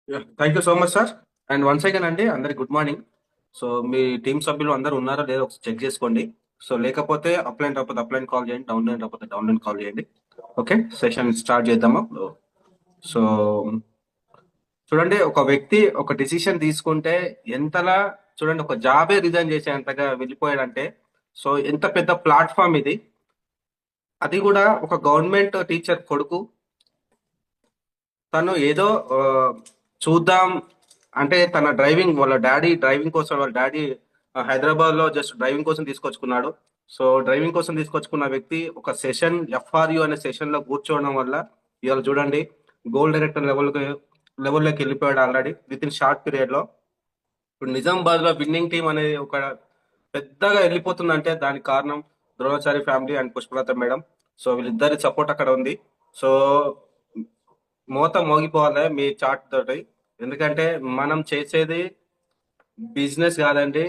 Thank you so much sir. And once again అండి అందరికి good morning. So మీ team సభ్యులు అందరూ ఉన్నారో లేదో ఒకసారి చెక్ చేసుకోండి. సో లేకపోతే అప్లైన్ రాకపోతే అప్లైన్ కాల్ చేయండి, డౌన్లైన్ రాకపోతే డౌన్లైన్ కాల్ చేయండి. ఓకే, సెషన్ స్టార్ట్ చేద్దామా? సో చూడండి, ఒక వ్యక్తి ఒక డిసిషన్ తీసుకుంటే ఎంతలా, చూడండి, ఒక జాబే రిజైన్ చేసేంతగా వెళ్ళిపోయాడంటే, సో ఎంత పెద్ద ప్లాట్ఫామ్ ఇది. అది కూడా ఒక గవర్నమెంట్ టీచర్ కొడుకు. తను ఏదో చూద్దాం అంటే తన డ్రైవింగ్, వాళ్ళ డాడీ డ్రైవింగ్ కోసం, వాళ్ళ డాడీ హైదరాబాద్ లో జస్ట్ డ్రైవింగ్ కోసం తీసుకొచ్చుకున్నాడు. సో డ్రైవింగ్ కోసం తీసుకొచ్చుకున్న వ్యక్తి ఒక సెషన్, ఎఫ్ఆర్యు అనే సెషన్ లో కూర్చోవడం వల్ల ఇవాళ చూడండి గోల్డ్ డైరెక్టర్ లెవెల్లోకి వెళ్ళిపోయాడు already with in short period లో. ఇప్పుడు నిజామాబాద్ లో విన్నింగ్ టీం అనేది ఒక పెద్దగా వెళ్ళిపోతుందంటే దానికి కారణం Dronachari family and Pushpalatha madam. So వీళ్ళిద్దరి సపోర్ట్ అక్కడ ఉంది. సో మోత మోగిపోవాలి మీ చాట్ తోటి. ఎందుకంటే మనం చేసేది బిజినెస్ కాదండి,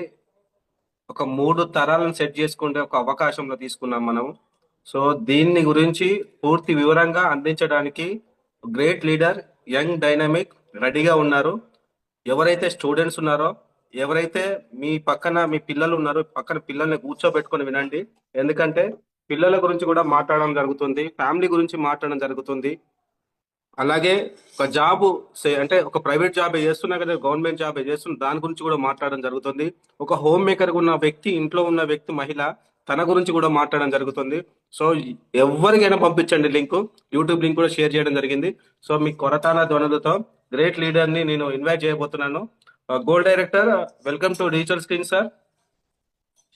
ఒక 3 తరాలను సెట్ చేసుకుంటే ఒక అవకాశంలో తీసుకున్నాం మనం. సో దీన్ని గురించి పూర్తి వివరంగా అందించడానికి గ్రేట్ లీడర్, యంగ్ డైనమిక్ రెడీగా ఉన్నారు. ఎవరైతే స్టూడెంట్స్ ఉన్నారో, ఎవరైతే మీ పక్కన మీ పిల్లలు ఉన్నారో, పక్కన పిల్లల్ని కూర్చోబెట్టుకొని వినండి. ఎందుకంటే పిల్లల గురించి కూడా మాట్లాడడం జరుగుతుంది, ఫ్యామిలీ గురించి మాట్లాడడం జరుగుతుంది. అలాగే ఒక జాబ్ అంటే ఒక ప్రైవేట్ జాబ్ చేస్తున్నా కదా, గవర్నమెంట్ జాబ్ చేస్తున్నా, దాని గురించి కూడా మాట్లాడడం జరుగుతుంది. ఒక హోమ్ మేకర్ ఉన్న వ్యక్తి, ఇంట్లో ఉన్న వ్యక్తి, మహిళ, తన గురించి కూడా మాట్లాడడం జరుగుతుంది. సో ఎవరికైనా పంపించండి లింక్, యూట్యూబ్ లింక్ కూడా షేర్ చేయడం జరిగింది. సో మీ కొరటాల ధ్వనులతో గ్రేట్ లీడర్ ని నేను ఇన్వైట్ చేయబోతున్నాను. Gold director, welcome to digital screen sir.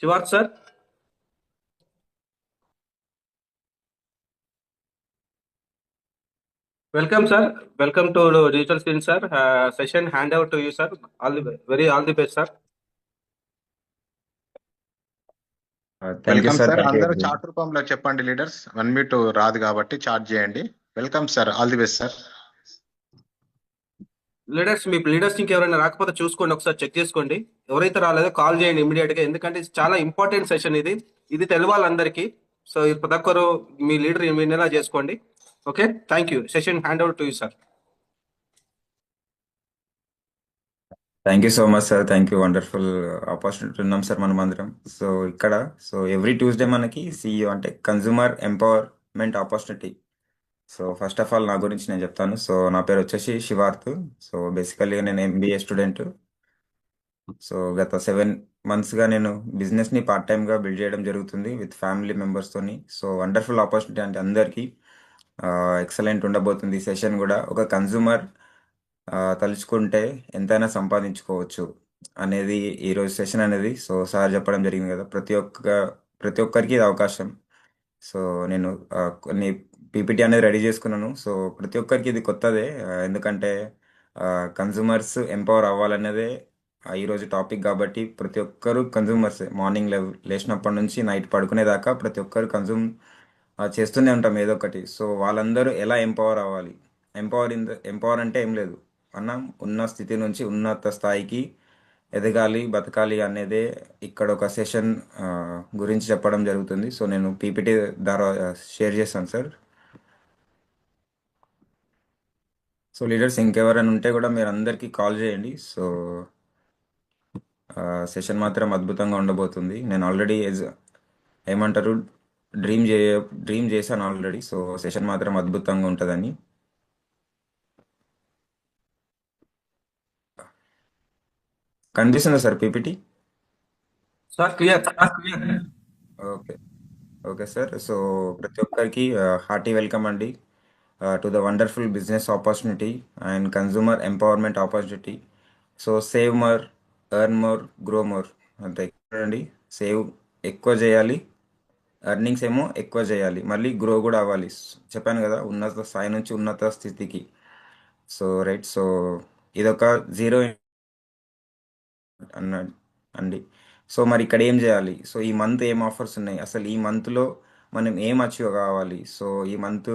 Shivarth sir. Welcome sir. Welcome to digital screen sir. Session hand over to you sir. All the best sir. Thank you welcome sir. Sir. Thank you అందరూ very much. Chat రూపంలో చెప్పండి leaders. Unmute రాదు కాబట్టి chat చేయండి. Welcome sir, all the best sir. Leaders, me leaders ఇంకెవరైనా రాకపోతే చూసుకోండి, ఒకసారి చెక్ చేసుకోండి. ఎవరైతే రాలేదో కాల్ చేయండి ఇమీడియట్ గా, ఎందుకంటే ఇది చాలా ఇంపార్టెంట్ సెషన్. ఇది తెలవాలి అందరికీ. సో ప్రతి ఒక్కరు మీ లీడర్ వినేలా చేసుకోండి. Okay, thank you. Session hand over to you sir. Thank you so much sir. Thank you. Wonderful opportunity ఉన్నాం సార్ మనం అందరం. సో ఇక్కడ ఎవ్రీ ట్యూస్డే మనకి సిఇఓ అంటే consumer empowerment opportunity. So first of all నా గురించి నేను చెప్తాను. సో నా పేరు వచ్చేసి శివార్త్. సో బేసికల్లీ నేను ఎంబీఏ స్టూడెంట్. సో గత 7 మంత్స్గా నేను బిజినెస్ని పార్ట్ టైమ్గా బిల్డ్ చేయడం జరుగుతుంది విత్ ఫ్యామిలీ మెంబర్స్తోని. సో వండర్ఫుల్ ఆపర్చునిటీ అంటే అందరికీ ఎక్సలెంట్ ఉండబోతుంది ఈ సెషన్ కూడా. ఒక కన్జ్యూమర్ తలుచుకుంటే ఎంతైనా సంపాదించుకోవచ్చు అనేది ఈరోజు సెషన్ అనేది. సో సార్ చెప్పడం జరిగింది కదా, ప్రతి ఒక్కరికి ఇది అవకాశం. సో నేను కొన్ని పీపీటీ అనేది రెడీ చేసుకున్నాను. సో ప్రతి ఒక్కరికి ఇది కొత్తదే, ఎందుకంటే కన్జ్యూమర్స్ ఎంపవర్ అవ్వాలనేదే ఈరోజు టాపిక్. కాబట్టి ప్రతి ఒక్కరు కన్జ్యూమర్స్, మార్నింగ్ లేచినప్పటి నుంచి నైట్ పడుకునేదాకా ప్రతి ఒక్కరు కన్జ్యూమ్ చేస్తూనే ఉంటాం ఏదో ఒకటి. సో వాళ్ళందరూ ఎలా ఎంపవర్ అవ్వాలి? ఎంపవర్ అంటే ఏం లేదు, మనం ఉన్న స్థితి నుంచి ఉన్నత స్థాయికి ఎదగాలి, బతకాలి అనేదే ఇక్కడ ఒక సెషన్ గురించి చెప్పడం జరుగుతుంది. సో నేను పీపీటీ ద్వారా షేర్ చేస్తాను సార్. సో లీడర్స్ ఇంకెవరైనా ఉంటే కూడా మీరు అందరికీ కాల్ చేయండి. సో సెషన్ మాత్రం అద్భుతంగా ఉండబోతుంది. నేను ఆల్రెడీ ఏమంటారు డ్రీమ్ చేశాను ఆల్రెడీ. సో సెషన్ మాత్రం అద్భుతంగా ఉంటుందని. కనిపిస్తుందా sir PPT? Sir clear. Okay. Okay sir. So ప్రతి ఒక్కరికి హార్టీ వెల్కమ్ అండి to the wonderful business opportunity and consumer empowerment opportunity. So save more, earn more, grow more. అంతే అండి. సేవ్ ఎక్కువ చేయాలి, ఎర్నింగ్స్ ఏమో ఎక్కువ చేయాలి, మళ్ళీ గ్రో కూడా అవ్వాలి. చెప్పాను కదా, ఉన్నత స్థాయి నుంచి ఉన్నత స్థితికి. So right. సో ఇదొక జీరో అన్నాడు అండి. సో మరి ఇక్కడ ఏం చేయాలి? సో ఈ మంత్ ఏం ఆఫర్స్ ఉన్నాయి, అసలు ఈ మంత్లో మనం ఏం అచీవ్ కావాలి? సో ఈ మంత్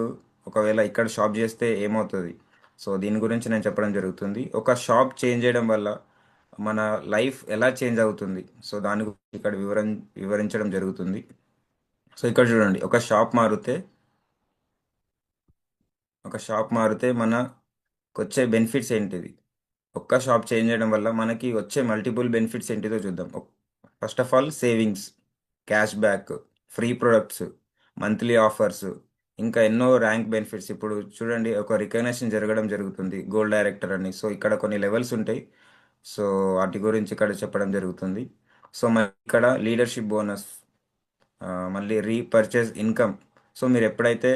ఒకవేళ ఇక్కడ షాప్ చేస్తే ఏమవుతుంది? సో దీని గురించి నేను చెప్పడం జరుగుతుంది. ఒక షాప్ చేంజ్ చేయడం వల్ల మన లైఫ్ ఎలా చేంజ్ అవుతుంది, సో దాని గురించి ఇక్కడ వివరించడం జరుగుతుంది. సో ఇక్కడ చూడండి, ఒక షాప్ మారితే మనకు వచ్చే బెనిఫిట్స్ ఏంటిది? ఒక్క షాప్ చేంజ్ చేయడం వల్ల మనకి వచ్చే మల్టిపుల్ బెనిఫిట్స్ ఏంటిదో చూద్దాం. First of all savings, cash back, free products, monthly offers, ఇంకా ఎన్నో ర్యాంక్ బెనిఫిట్స్. ఇప్పుడు చూడండి, ఒక రికగ్నిషన్ జరగడం జరుగుతుంది, గోల్డ్ డైరెక్టర్ అని. సో ఇక్కడ కొన్ని లెవెల్స్ ఉంటాయి. సో వాటి గురించి ఇక్కడ చెప్పడం జరుగుతుంది. సో మరి ఇక్కడ లీడర్షిప్ బోనస్, మళ్ళీ రీపర్చేజ్ ఇన్కమ్. సో మీరు ఎప్పుడైతే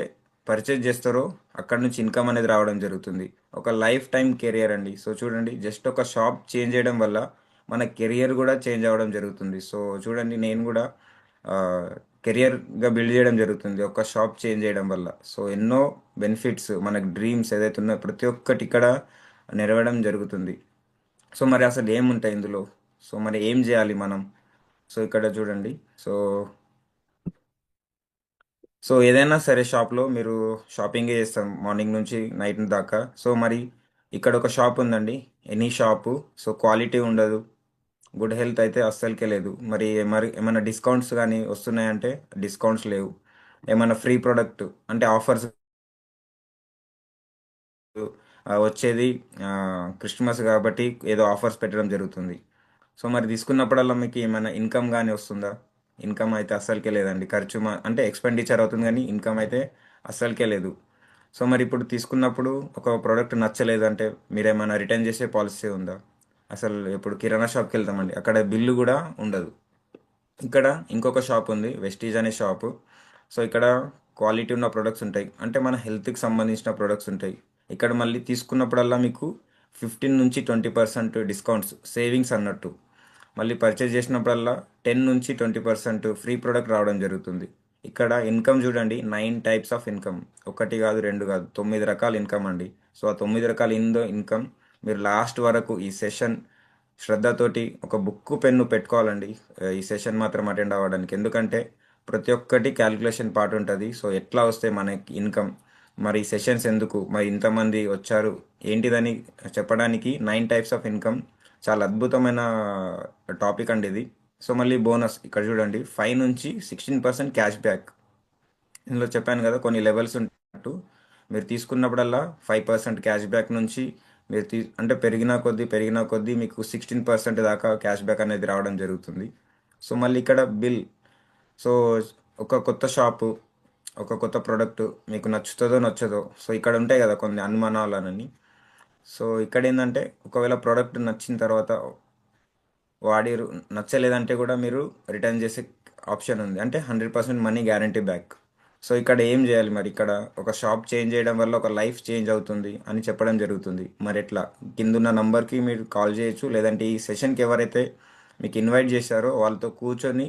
పర్చేజ్ చేస్తారో అక్కడ నుంచి ఇన్కమ్ అనేది రావడం జరుగుతుంది. ఒక లైఫ్ టైం కెరియర్ అండి. సో చూడండి, జస్ట్ ఒక షాప్ చేంజ్ చేయడం వల్ల మన కెరియర్ కూడా చేంజ్ అవ్వడం జరుగుతుంది. సో చూడండి, నేను కూడా కెరియర్గా బిల్డ్ చేయడం జరుగుతుంది ఒక షాప్ చేంజ్ చేయడం వల్ల. సో ఎన్నో బెనిఫిట్స్, మనకు డ్రీమ్స్ ఏదైతే ఉన్నాయో ప్రతి ఒక్కటి ఇక్కడ నెరవేరడం జరుగుతుంది. సో మరి అసలు ఏముంటాయి ఇందులో? సో మరి ఏం చేయాలి మనం? సో ఇక్కడ చూడండి. సో సో ఏదైనా సరే షాప్లో మీరు షాపింగే చేస్తాం మార్నింగ్ నుంచి నైట్ దాకా. సో మరి ఇక్కడ ఒక షాప్ ఉందండి, ఎనీ షాపు. సో క్వాలిటీ ఉండదు, గుడ్ హెల్త్ అయితే అస్సలకే లేదు. మరి ఏమైనా డిస్కౌంట్స్ కానీ వస్తున్నాయంటే డిస్కౌంట్స్ లేవు. ఏమైనా ఫ్రీ ప్రోడక్ట్ అంటే ఆఫర్స్, వచ్చేది ఆ, క్రిస్మస్ కాబట్టి ఏదో ఆఫర్స్ పెట్టడం జరుగుతుంది. సో మరి తీసుకున్నప్పుడల్లా మీకు ఏమైనా ఇన్కమ్ కానీ వస్తుందా? ఇన్కమ్ అయితే అస్సలకే లేదండి. ఖర్చు అంటే ఎక్స్పెండిచర్ అవుతుంది కానీ ఇన్కమ్ అయితే అస్సలకే లేదు. సో మరి ఇప్పుడు తీసుకున్నప్పుడు ఒక ప్రోడక్ట్ నచ్చలేదు అంటే మీరేమైనా రిటర్న్ చేసే పాలసీ ఉందా? అసలు ఇప్పుడు కిరాణా షాప్కి వెళ్తామండి, అక్కడ బిల్లు కూడా ఉండదు. ఇక్కడ ఇంకొక షాప్ ఉంది, వెస్టీజ్ అనే షాపు. సో ఇక్కడ క్వాలిటీ ఉన్న ప్రొడక్ట్స్ ఉంటాయి, అంటే మన హెల్త్కి సంబంధించిన ప్రొడక్ట్స్ ఉంటాయి. ఇక్కడ మళ్ళీ తీసుకున్నప్పుడల్లా మీకు 15 నుంచి 20% డిస్కౌంట్స్, సేవింగ్స్ అన్నట్టు. మళ్ళీ పర్చేజ్ చేసినప్పుడల్లా 10 నుంచి 20% ఫ్రీ ప్రొడక్ట్ రావడం జరుగుతుంది. ఇక్కడ ఇన్కమ్ చూడండి, 9 టైప్స్ ఆఫ్ ఇన్కమ్. ఒకటి కాదు, రెండు కాదు, 9 రకాల ఇన్కమ్ అండి. సో ఆ 9 రకాల ఇన్కమ్ మీరు లాస్ట్ వరకు ఈ సెషన్ శ్రద్ధతోటి ఒక బుక్ పెన్ను పెట్టుకోవాలండి, ఈ సెషన్ మాత్రం అటెండ్ అవ్వడానికి. ఎందుకంటే ప్రతి ఒక్కటి క్యాలిక్యులేషన్ పార్ట్ ఉంటుంది. సో ఎట్లా వస్తే మనకి ఇన్కమ్, మరి సెషన్స్ ఎందుకు, మరి ఇంతమంది వచ్చారు ఏంటిదని చెప్పడానికి 9 టైప్స్ ఆఫ్ ఇన్కమ్ చాలా అద్భుతమైన టాపిక్ అండి ఇది. సో మళ్ళీ బోనస్ ఇక్కడ చూడండి, 5 నుంచి 16% క్యాష్ బ్యాక్. ఇందులో చెప్పాను కదా కొన్ని లెవెల్స్ ఉంటూ, మీరు తీసుకున్నప్పుడల్లా 5% క్యాష్ బ్యాక్ నుంచి మీరు అంటే పెరిగిన కొద్దీ మీకు 16% దాకా క్యాష్ బ్యాక్ అనేది రావడం జరుగుతుంది. సో మళ్ళీ ఇక్కడ బిల్. సో ఒక కొత్త షాపు, ఒక కొత్త ప్రోడక్ట్ మీకు నచ్చుతుందో నచ్చదో, సో ఇక్కడ ఉంటాయి కదా కొన్ని అనుమానాలని. సో ఇక్కడ ఏంటంటే ఒకవేళ ప్రోడక్ట్ నచ్చిన తర్వాత వాడి నచ్చలేదంటే కూడా మీరు రిటర్న్ చేసే ఆప్షన్ ఉంది, అంటే 100% మనీ గ్యారంటీ బ్యాక్. సో ఇక్కడ ఏం చేయాలి మరి? ఇక్కడ ఒక షాప్ చేంజ్ చేయడం వల్ల ఒక లైఫ్ చేంజ్ అవుతుంది అని చెప్పడం జరుగుతుంది. మరి ఎట్లా? కిందున్న నంబర్కి మీరు కాల్ చేయొచ్చు, లేదంటే ఈ సెషన్కి ఎవరైతే మీకు ఇన్వైట్ చేశారో వాళ్ళతో కూర్చొని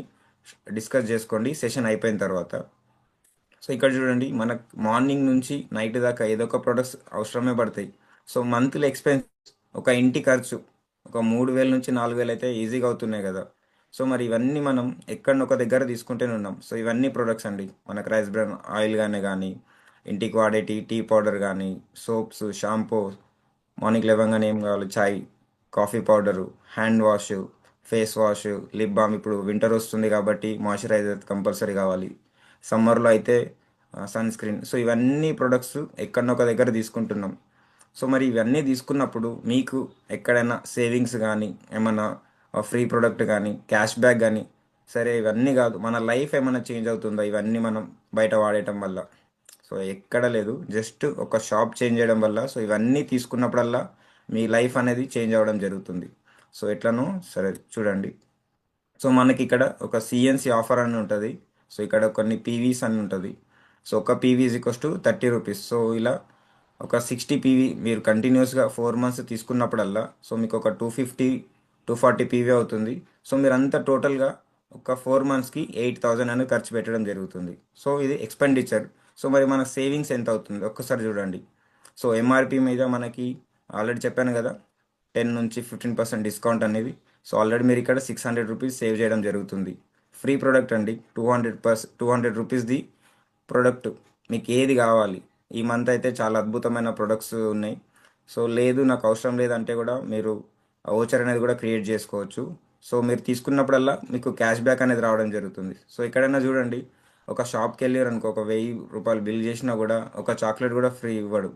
డిస్కస్ చేసుకోండి సెషన్ అయిపోయిన తర్వాత. సో ఇక్కడ చూడండి, మనకు మార్నింగ్ నుంచి నైట్ దాకా ఏదో ఒక ప్రొడక్ట్స్ అవసరమే పడతాయి. సో మంత్లీ ఎక్స్పెన్స్, ఒక ఇంటి ఖర్చు ఒక 3,000 నుంచి 4,000 అయితే ఈజీగా అవుతున్నాయి కదా. సో మరి ఇవన్నీ మనం ఎక్కడనొక దగ్గర తీసుకుంటూనే ఉన్నాం. సో ఇవన్నీ ప్రొడక్ట్స్ అండి, మనకు రైస్ బ్రాన్ ఆయిల్ కానీ ఇంటికి వాడే టీ పౌడర్ కానీ, సోప్స్, షాంపూ, మార్నింగ్ లేవగానే ఏం కావాలి, చాయ్, coffee powder, hand wash, face wash, lip balm. ఇప్పుడు వింటర్ వస్తుంది కాబట్టి మాయిశ్చరైజర్ కంపల్సరీ కావాలి. సమ్మర్లో అయితే సన్ స్క్రీన్. సో ఇవన్నీ ప్రొడక్ట్స్ ఎక్కడనొక దగ్గర తీసుకుంటున్నాం. సో మరి ఇవన్నీ తీసుకున్నప్పుడు మీకు ఎక్కడైనా సేవింగ్స్ కానీ, ఏమైనా ఫ్రీ ప్రోడక్ట్ కానీ, క్యాష్ బ్యాక్ కానీ, సరే ఇవన్నీ కాదు, మన లైఫ్ ఏమైనా చేంజ్ అవుతుందా ఇవన్నీ మనం బయట వాడటం వల్ల? సో ఎక్కడ లేదు, జస్ట్ ఒక షాప్ చేంజ్ చేయడం వల్ల. సో ఇవన్నీ తీసుకున్నప్పుడల్లా మీ లైఫ్ అనేది చేంజ్ అవ్వడం జరుగుతుంది. సో ఎట్లనో సరే చూడండి. సో మనకి ఇక్కడ ఒక సిఎన్సి ఆఫర్ అని ఉంటుంది. సో ఇక్కడ కొన్ని పీవీస్ అని ఉంటుంది. సో ఒక PV is equals to 30 rupees. So ఇలా ఒక 60 పీవీ మీరు కంటిన్యూస్గా 4 మంత్స్ తీసుకున్నప్పుడల్లా సో మీకు ఒక 250-240 పీవీ అవుతుంది. సో మీరు అంతా టోటల్గా ఒక 4 మంత్స్కి 8,000 అని ఖర్చు పెట్టడం జరుగుతుంది. సో ఇది ఎక్స్పెండిచర్. సో మరి మన సేవింగ్స్ ఎంత అవుతుంది ఒక్కసారి చూడండి. సో ఎంఆర్పి మీద మనకి ఆల్రెడీ చెప్పాను కదా, 10 నుంచి 15% డిస్కౌంట్ అనేది. సో ఆల్రెడీ మీరు ఇక్కడ 600 రూపీస్ సేవ్ చేయడం జరుగుతుంది. ఫ్రీ ప్రోడక్ట్ అండి, 200 రూపీస్ది ప్రోడక్ట్. మీకు ఏది కావాలి? ఈ మంత్ అయితే చాలా అద్భుతమైన ప్రొడక్ట్స్ ఉన్నాయి. సో లేదు నాకు అవసరం లేదంటే కూడా మీరు ఓచర్ అనేది కూడా క్రియేట్ చేసుకోవచ్చు. సో మీరు తీసుకున్నప్పుడల్లా మీకు క్యాష్ బ్యాక్ అనేది రావడం జరుగుతుంది. సో ఎక్కడైనా చూడండి, ఒక షాప్కి వెళ్ళారు అనుకో, ఒక 1,000 రూపాయలు బిల్ చేసినా కూడా ఒక చాక్లెట్ కూడా ఫ్రీ ఇవ్వడు,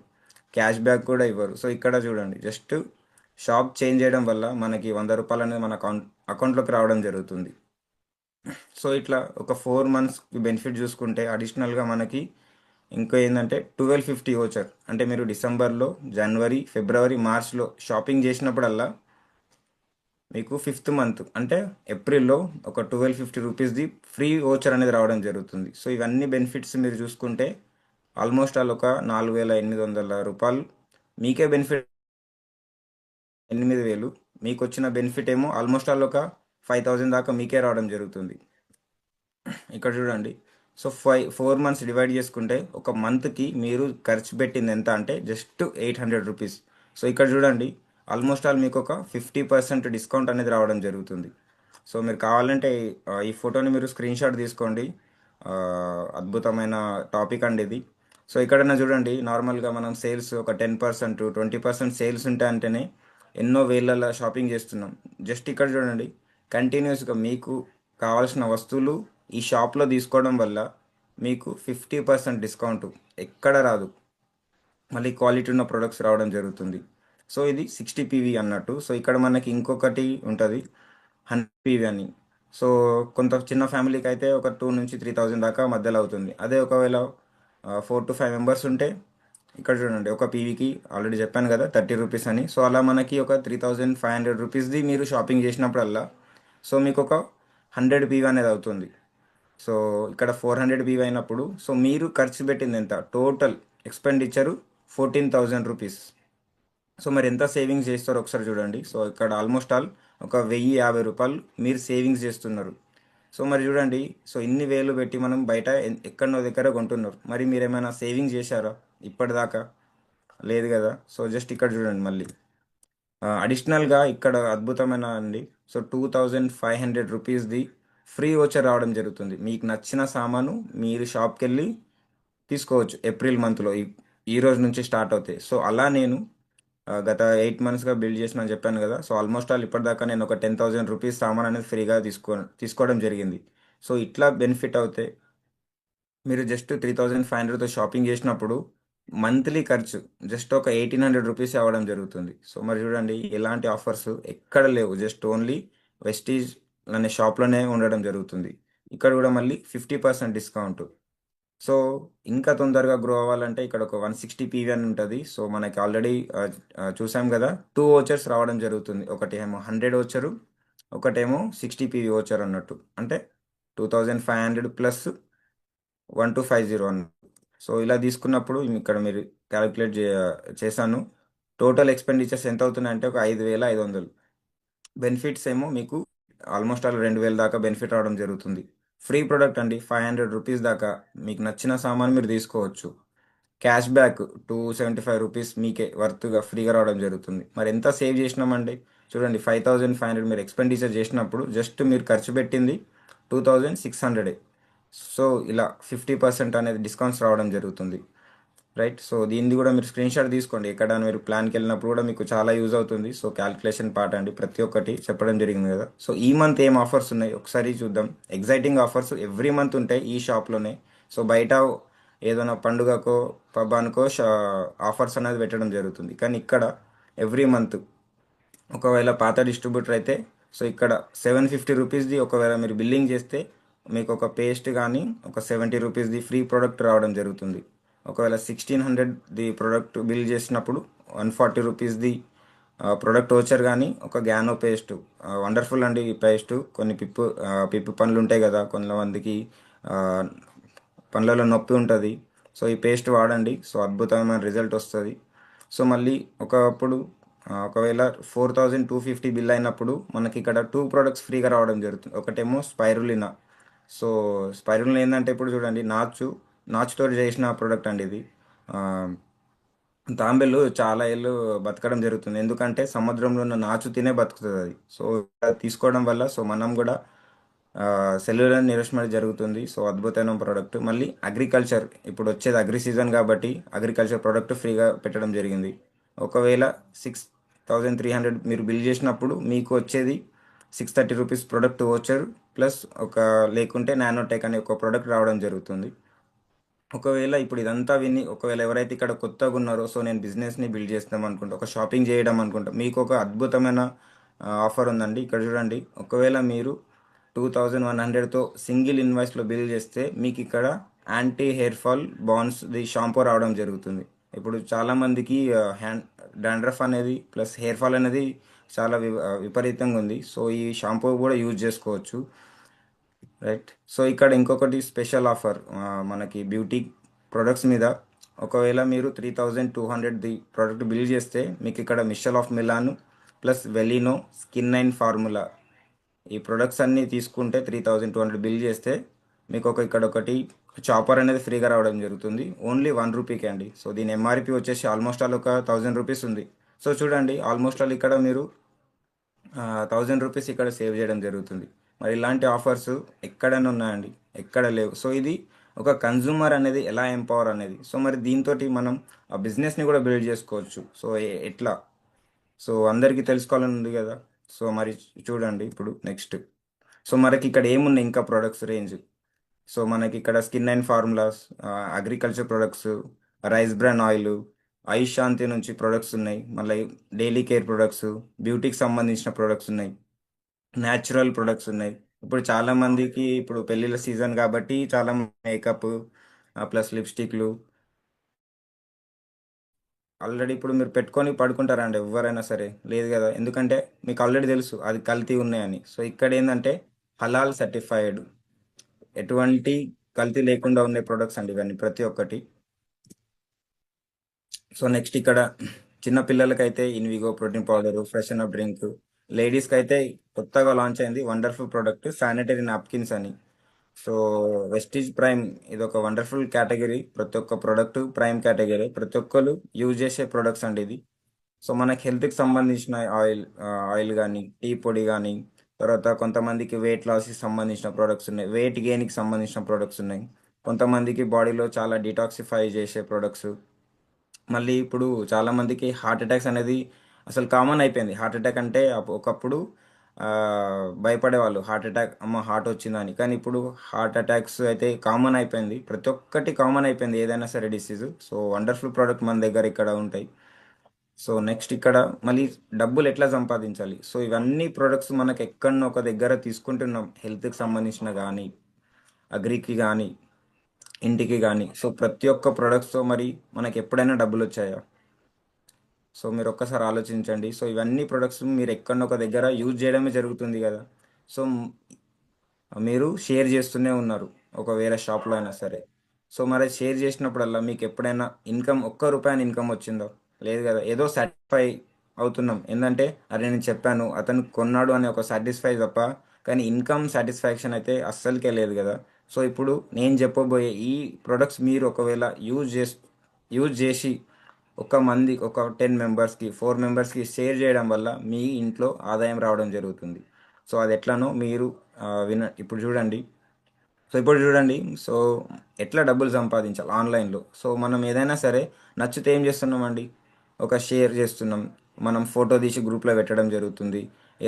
క్యాష్ బ్యాక్ కూడా ఇవ్వరు. సో ఇక్కడ చూడండి, జస్ట్ షాప్ చేంజ్ చేయడం వల్ల మనకి 100 రూపాయలు అనేది మన అకౌంట్లోకి రావడం జరుగుతుంది. సో ఇట్లా ఒక 4 మంత్స్ బెనిఫిట్ చూసుకుంటే అడిషనల్గా మనకి ఇంకా ఏంటంటే 1250 ఓచర్, అంటే మీరు డిసెంబర్లో, జనవరి, ఫిబ్రవరి, మార్చ్లో షాపింగ్ చేసినప్పుడల్లా మీకు 5th మంత్ అంటే ఏప్రిల్లో ఒక 1250 రూపీస్ది ఫ్రీ ఓచర్ అనేది రావడం జరుగుతుంది. సో ఇవన్నీ బెనిఫిట్స్ మీరు చూసుకుంటే ఆల్మోస్ట్ ఆల్ ఒక 4800 రూపాయలు మీకే బెనిఫిట్. 8000 మీకు వచ్చిన బెనిఫిట్ ఏమో ఆల్మోస్ట్ ఆల్ ఒక 5000 దాకా మీకే రావడం జరుగుతుంది. ఇక్కడ చూడండి. సో 4 మంత్స్ డివైడ్ చేసుకుంటే ఒక మంత్కి మీరు ఖర్చు పెట్టింది ఎంత అంటే జస్ట్ 800 రూపీస్. సో ఇక్కడ చూడండి, ఆల్మోస్ట్ ఆల్ మీకు ఒక 50% డిస్కౌంట్ అనేది రావడం జరుగుతుంది. సో మీరు కావాలంటే ఈ ఫోటోని మీరు స్క్రీన్ షాట్ తీసుకోండి. ఆ, అద్భుతమైన టాపిక్ అండి ఇది. సో ఇక్కడన్నా చూడండి, నార్మల్గా మనం సేల్స్ ఒక 10%, 20% సేల్స్ ఉంటాయి అంటేనే ఎన్నో వేలల షాపింగ్ చేస్తున్నాం. జస్ట్ ఇక్కడ చూడండి, కంటిన్యూస్గా మీకు కావాల్సిన వస్తువులు ఈ షాప్లో తీసుకోవడం వల్ల మీకు 50% డిస్కౌంట్ ఎక్కడ రాదు. మళ్ళీ క్వాలిటీ ఉన్న ప్రొడక్ట్స్ రావడం జరుగుతుంది. సో ఇది 60 PV అన్నట్టు. సో ఇక్కడ మనకి ఇంకొకటి ఉంటుంది 100 PV అని. సో కొంత చిన్న ఫ్యామిలీకి అయితే ఒక 2 నుంచి 3000 దాకా మధ్యలో అవుతుంది. అదే ఒకవేళ 4 to 5 మెంబర్స్ ఉంటే ఇక్కడ చూడండి, ఒక పీవీకి ఆల్రెడీ చెప్పాను కదా 30 రూపీస్ అని. సో అలా మనకి ఒక 3500 రూపీస్ది మీరు షాపింగ్ చేసినప్పుడల్లా సో మీకు ఒక 100 PV అనేది అవుతుంది. సో ఇక్కడ 400 PV అయినప్పుడు సో మీరు ఖర్చు పెట్టింది ఎంత, టోటల్ ఎక్స్పెండిచరు 14,000 రూపీస్. సో మరి ఎంత సేవింగ్స్ చేస్తారో ఒకసారి చూడండి. సో ఇక్కడ ఆల్మోస్ట్ ఆల్ ఒక 1050 రూపాయలు మీరు సేవింగ్స్ చేస్తున్నారు. సో మరి చూడండి, సో ఇన్ని వేలు పెట్టి మనం బయట ఎక్కడనో దగ్గర కొంటున్నారు. మరి మీరు ఏమైనా సేవింగ్స్ చేశారా ఇప్పటిదాకా? లేదు కదా. సో జస్ట్ ఇక్కడ చూడండి మళ్ళీ అడిషనల్గా ఇక్కడ అద్భుతమైన అండి. సో 2500 రూపీస్ది ఫ్రీ ఓచర్ రావడం జరుగుతుంది. మీకు నచ్చిన సామాను మీరు షాప్కి వెళ్ళి తీసుకోవచ్చు ఏప్రిల్ మంత్లో. ఈ రోజు నుంచి స్టార్ట్ అవుతాయి. సో అలా నేను గత 8 మంత్స్గా బిల్డ్ చేసిన అని చెప్పాను కదా. సో ఆల్మోస్ట్ ఆల్ ఇప్పటిదాకా నేను ఒక 10,000 రూపీస్ సామాన్ అనేది ఫ్రీగా తీసుకోవడం జరిగింది. సో ఇట్లా బెనిఫిట్ అవుతే మీరు జస్ట్ 3500తో షాపింగ్ చేసినప్పుడు మంత్లీ ఖర్చు జస్ట్ ఒక 1800 రూపీస్ అవ్వడం జరుగుతుంది. సో మరి చూడండి, ఎలాంటి ఆఫర్స్ ఎక్కడ లేవు. జస్ట్ ఓన్లీ వెస్టీజ్ అనే షాప్లోనే ఉండడం జరుగుతుంది. ఇక్కడ కూడా మళ్ళీ 50% డిస్కౌంట్. సో ఇంకా తొందరగా గ్రో అవ్వాలంటే ఇక్కడ ఒక 160 PV అని ఉంటుంది. సో మనకి ఆల్రెడీ చూసాం కదా, 2 ఓచర్స్ రావడం జరుగుతుంది. ఒకటి ఏమో 100 ఓచరు, ఒకటేమో 60 PV ఓచర్ అన్నట్టు. అంటే 2500 ప్లస్ 1250 అన్నట్టు. సో ఇలా తీసుకున్నప్పుడు ఇక్కడ మీరు క్యాలిక్యులేట్ చేశాను. టోటల్ ఎక్స్పెండిచర్స్ ఎంత అవుతున్నాయంటే ఒక 5500. బెనిఫిట్స్ ఏమో మీకు ఆల్మోస్ట్ ఆల్ 2000 దాకా బెనిఫిట్ రావడం జరుగుతుంది. ఫ్రీ ప్రొడక్ట్ అండి, 500 రూపీస్ దాకా మీకు నచ్చిన సామాన్ మీరు తీసుకోవచ్చు. క్యాష్ బ్యాక్ 275 రూపీస్ మీకే వర్త్గా ఫ్రీగా రావడం జరుగుతుంది. మరి ఎంత సేవ్ చేసినామండి చూడండి, 5500 మీరు ఎక్స్పెండిచర్ చేసినప్పుడు జస్ట్ మీరు ఖర్చు పెట్టింది 2600. సో ఇలా 50% అనేది డిస్కౌంట్స్ రావడం జరుగుతుంది. రైట్. సో దీన్ని కూడా మీరు స్క్రీన్ షాట్ తీసుకోండి. ఎక్కడ మీరు ప్లాన్కి వెళ్ళినప్పుడు కూడా మీకు చాలా యూజ్ అవుతుంది. సో క్యాల్కులేషన్ పార్ట్ అండి, ప్రతి ఒక్కటి చెప్పడం జరిగింది కదా. సో ఈ మంత్ ఏం ఆఫర్స్ ఉన్నాయి ఒకసారి చూద్దాం. ఎగ్జైటింగ్ ఆఫర్స్ ఎవ్రీ మంత్ ఉంటాయి ఈ షాప్లోనే. సో బయట ఏదైనా పండుగకో పబ్బానికో ఆఫర్స్ అనేది పెట్టడం జరుగుతుంది. కానీ ఇక్కడ ఎవ్రీ మంత్ ఒకవేళ పాత డిస్ట్రిబ్యూటర్ అయితే సో ఇక్కడ 750 రూపీస్ది ఒకవేళ మీరు బిల్లింగ్ చేస్తే మీకు ఒక పేస్ట్ కానీ ఒక 70 రూపీస్ది ఫ్రీ ప్రోడక్ట్ రావడం జరుగుతుంది. ఒకవేళ 1600ది ప్రోడక్ట్ బిల్ చేసినప్పుడు 140 రూపీస్ది ప్రోడక్ట్ ఓచర్ కానీ ఒక గ్యానో పేస్ట్. వండర్ఫుల్ అండి ఈ పేస్ట్. కొన్ని పిప్పు పనులు ఉంటాయి కదా కొంతమందికి, ఆ, పనులలో నొప్పి ఉంటుంది. సో ఈ పేస్ట్ వాడండి. సో అద్భుతమైన రిజల్ట్ వస్తుంది. సో మళ్ళీ ఒకవేళ 4250 బిల్ అయినప్పుడు మనకి ఇక్కడ 2 ప్రోడక్ట్స్ ఫ్రీగా రావడం జరుగుతుంది. ఒకటేమో స్పైరులినా. సో స్పైరులినా ఏంటంటే ఇప్పుడు చూడండి, నాచుతో చేసిన ప్రోడక్ట్ అండి ఇది. ఆ, తాంబేలు చాలా ఏళ్ళు బతకడం జరుగుతుంది. ఎందుకంటే సముద్రంలో ఉన్న నాచు తినే బతుకుతుంది అది. సో ఇలా తీసుకోవడం వల్ల సో మనం కూడా సెల్యులర్ నిరస్మరి జరుగుతుంది. సో అద్భుతమైన ప్రోడక్ట్. మళ్ళీ అగ్రికల్చర్, ఇప్పుడు వచ్చేది అగ్రి సీజన్ కాబట్టి అగ్రికల్చర్ ప్రోడక్ట్ ఫ్రీగా పెట్టడం జరిగింది. ఒకవేళ 6300 మీరు బిల్ చేసినప్పుడు మీకు వచ్చేది 630 రూపీస్ ప్రోడక్ట్ ఓచర్ ప్లస్ లేకుంటే నానోటెక్ అనే ఒక ప్రోడక్ట్ రావడం జరుగుతుంది. ఒకవేళ ఇప్పుడు ఇదంతా విని ఒకవేళ ఎవరైతే ఇక్కడ కొత్తగా ఉన్నారో సో నేను బిజినెస్ని బిల్డ్ చేస్తాం అనుకుంటా, ఒక షాపింగ్ చేయడం అనుకుంటా, మీకు ఒక అద్భుతమైన ఆఫర్ ఉందండి. ఇక్కడ చూడండి, ఒకవేళ మీరు 2100తో సింగిల్ ఇన్వాయిస్లో బిల్ చేస్తే మీకు ఇక్కడ anti hair fall bonds the shampoo రావడం జరుగుతుంది. ఇప్పుడు చాలామందికి హ్యాండ్ డాండ్రఫ్ అనేది ప్లస్ హెయిర్ ఫాల్ అనేది చాలా విపరీతంగా ఉంది. సో ఈ షాంపూ కూడా యూజ్ చేసుకోవచ్చు, రైట్. సో ఇక్కడ ఇంకొకటి స్పెషల్ ఆఫర్ మనకి బ్యూటీ ప్రొడక్ట్స్ మీద. ఒకవేళ మీరు 3200ది ప్రోడక్ట్ బిల్ చేస్తే మీకు ఇక్కడ మిషల్ ఆఫ్ మిలాను ప్లస్ వెలినో స్కిన్ నైన్ ఫార్ములా ఈ ప్రొడక్ట్స్ అన్నీ తీసుకుంటే 3200 బిల్ చేస్తే మీకు ఇక్కడ ఒకటి చాపర్ అనేది ఫ్రీగా రావడం జరుగుతుంది. ఓన్లీ 1 రూపీకే అండి. సో దీని ఎంఆర్పి వచ్చేసి ఆల్మోస్ట్ ఆల్ ఒక 1000 రూపీస్ ఉంది. సో చూడండి, ఆల్మోస్ట్ ఆల్ ఇక్కడ మీరు 1000 రూపీస్ ఇక్కడ సేవ్ చేయడం జరుగుతుంది. మరి ఇలాంటి ఆఫర్స్ ఎక్కడైనా ఉన్నాయండి? ఎక్కడ లేవు. సో ఇది ఒక కన్జ్యూమర్ అనేది ఎలా ఎంపవర్ అనేది. సో మరి దీంతో మనం ఆ బిజినెస్ని కూడా బిల్డ్ చేసుకోవచ్చు. సో ఎట్లా? సో అందరికీ తెలుసుకోవాలని ఉంది కదా. సో మరి చూడండి ఇప్పుడు నెక్స్ట్. సో మనకి ఇక్కడ ఏమున్నాయి ఇంకా ప్రొడక్ట్స్ రేంజ్. సో మనకి ఇక్కడ skin and formulas, agriculture products, rice bran oil, ఐష్ శాంతి నుంచి ప్రొడక్ట్స్ ఉన్నాయి. మళ్ళీ డైలీ కేర్ ప్రొడక్ట్స్, బ్యూటీకి సంబంధించిన ప్రొడక్ట్స్ ఉన్నాయి, న్యాచురల్ ప్రొడక్ట్స్ ఉన్నాయి. ఇప్పుడు చాలా మందికి ఇప్పుడు పెళ్ళిళ్ళ సీజన్ కాబట్టి చాలా మేకప్ ప్లస్ లిప్స్టిక్లు ఆల్రెడీ ఇప్పుడు మీరు పెట్టుకొని పడుకుంటారా అండి? ఎవరైనా సరే లేదు కదా, ఎందుకంటే మీకు ఆల్రెడీ తెలుసు అది కల్తీ ఉన్నాయని. సో ఇక్కడ ఏంటంటే హలాల్ సర్టిఫైడ్, ఎటువంటి కల్తీ లేకుండా ఉండే ప్రొడక్ట్స్ అండి ఇవన్నీ ప్రతి ఒక్కటి. సో నెక్స్ట్ ఇక్కడ చిన్న పిల్లలకైతే Invigo protein powder, freshen up drink, లేడీస్కి అయితే కొత్తగా లాంచ్ అయింది వండర్ఫుల్ ప్రోడక్ట్ శానిటరీ నాప్కిన్స్ అని. సో వెస్టీజ్ ప్రైమ్ ఇది ఒక వండర్ఫుల్ కేటగిరీ. ప్రతి ఒక్క ప్రోడక్ట్ ప్రైమ్ కేటగిరీ, ప్రతి ఒక్కరు యూజ్ చేసే ప్రొడక్ట్స్ అండి ఇది. సో మనకి హెల్త్కి సంబంధించిన ఆయిల్ కానీ, టీ పొడి కానీ, తర్వాత కొంతమందికి వెయిట్ లాస్కి సంబంధించిన ప్రొడక్ట్స్ ఉన్నాయి, వెయిట్ గెయిన్కి సంబంధించిన ప్రొడక్ట్స్ ఉన్నాయి, కొంతమందికి బాడీలో చాలా డిటాక్సిఫై చేసే ప్రొడక్ట్స్. మళ్ళీ ఇప్పుడు చాలామందికి హార్ట్ అటాక్స్ అనేది అసలు కామన్ అయిపోయింది. హార్ట్ అటాక్ అంటే ఒకప్పుడు ఆ, భయపడేవాళ్ళు, హార్ట్ అటాక్ అమ్మ హార్ట్ వచ్చిందని. కానీ ఇప్పుడు హార్ట్ అటాక్స్ అయితే కామన్ అయిపోయింది, ప్రతి ఒక్కటి కామన్ అయిపోయింది ఏదైనా సరే డిసీజ్. సో వండర్ఫుల్ ప్రోడక్ట్ మన దగ్గర ఇక్కడ ఉంటాయి. సో నెక్స్ట్ ఇక్కడ మళ్ళీ డబ్బులు ఎట్లా సంపాదించాలి. సో ఇవన్నీ ప్రొడక్ట్స్ మనకు ఎక్కడో ఒక దగ్గర తీసుకుంటున్నాం, హెల్త్కి సంబంధించిన కానీ, అగ్రికి కానీ, ఇంటికి కానీ. సో ప్రతి ఒక్క ప్రొడక్ట్స్తో మరి మనకి ఎప్పుడైనా డబ్బులు వచ్చాయా? సో మీరు ఒక్కసారి ఆలోచించండి. సో ఇవన్నీ ప్రొడక్ట్స్ మీరు ఎక్కడో ఒక దగ్గర యూజ్ చేయడమే జరుగుతుంది కదా. సో మీరు షేర్ చేస్తూనే ఉన్నారు ఒక వేరే షాప్లో అయినా సరే. సో మరి షేర్ చేసినప్పుడల్లా మీకు ఎప్పుడైనా ఇన్కమ్, ₹1 ఇన్కమ్ వచ్చిందో? లేదు కదా. ఏదో సాటిస్ఫై అవుతున్నాం, ఏంటంటే అరే నేను చెప్పాను అతను కొన్నాడు అనే ఒక సాటిస్ఫై తప్ప, కానీ ఇన్కమ్ సాటిస్ఫాక్షన్ అయితే అస్సలకే లేదు కదా. సో ఇప్పుడు నేను చెప్పబోయే ఈ ప్రొడక్ట్స్ మీరు ఒకవేళ యూజ్ చేసి ఒక 10 మెంబర్స్కి, 4 మెంబర్స్కి షేర్ చేయడం వల్ల మీ ఇంట్లో ఆదాయం రావడం జరుగుతుంది. సో అది ఎట్లానో మీరు ఇప్పుడు చూడండి. సో ఎట్లా డబ్బులు సంపాదించాలి ఆన్లైన్లో. సో మనం ఏదైనా సరే నచ్చితే ఏం చేస్తున్నామండి, ఒక షేర్ చేస్తున్నాం, మనం ఫోటో తీసి గ్రూప్లో పెట్టడం జరుగుతుంది.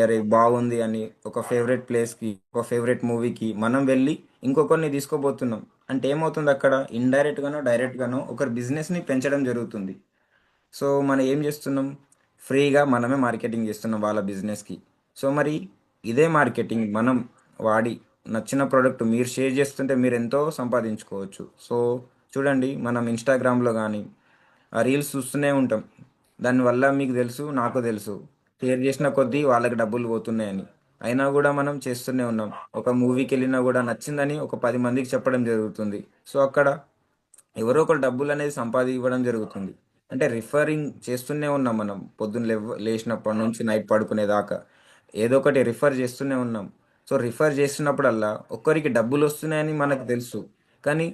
అరే బాగుంది అని ఒక ఫేవరెట్ ప్లేస్కి, ఒక ఫేవరెట్ మూవీకి మనం వెళ్ళి ఇంకొకరిని తీసుకోబోతున్నాం. అంటే ఏమవుతుంది అక్కడ, ఇండైరెక్ట్గానో డైరెక్ట్గానో ఒకరి బిజినెస్ని పెంచడం జరుగుతుంది. సో మనం ఏం చేస్తున్నాం, ఫ్రీగా మనమే మార్కెటింగ్ చేస్తున్నాం వాళ్ళ బిజినెస్కి. సో మరి ఇదే మార్కెటింగ్ మనం వాడి నచ్చిన ప్రోడక్ట్ మీరు షేర్ చేస్తుంటే మీరు ఎంతో సంపాదించుకోవచ్చు. సో చూడండి, మనం ఇన్స్టాగ్రామ్లో కానీ ఆ రీల్స్ చూస్తూనే ఉంటాం. దానివల్ల మీకు తెలుసు, నాకు తెలుసు, షేర్ చేసిన కొద్దీ వాళ్ళకి డబ్బులు పోతున్నాయని. అయినా కూడా మనం చేస్తూనే ఉన్నాం. ఒక మూవీకి వెళ్ళినా కూడా నచ్చిందని ఒక 10 మందికి చెప్పడం జరుగుతుంది. సో అక్కడ ఎవరో ఒకరు డబ్బులు అనేది ఇవ్వడం జరుగుతుంది. అంటే రిఫరింగ్ చేస్తూనే ఉన్నాం మనం, పొద్దున్న లేచినప్పటి నుంచి నైట్ పడుకునేదాకా ఏదో ఒకటి రిఫర్ చేస్తూనే ఉన్నాం. సో రిఫర్ చేస్తున్నప్పుడల్లా ఒక్కరికి డబ్బులు వస్తున్నాయని మనకు తెలుసు, కానీ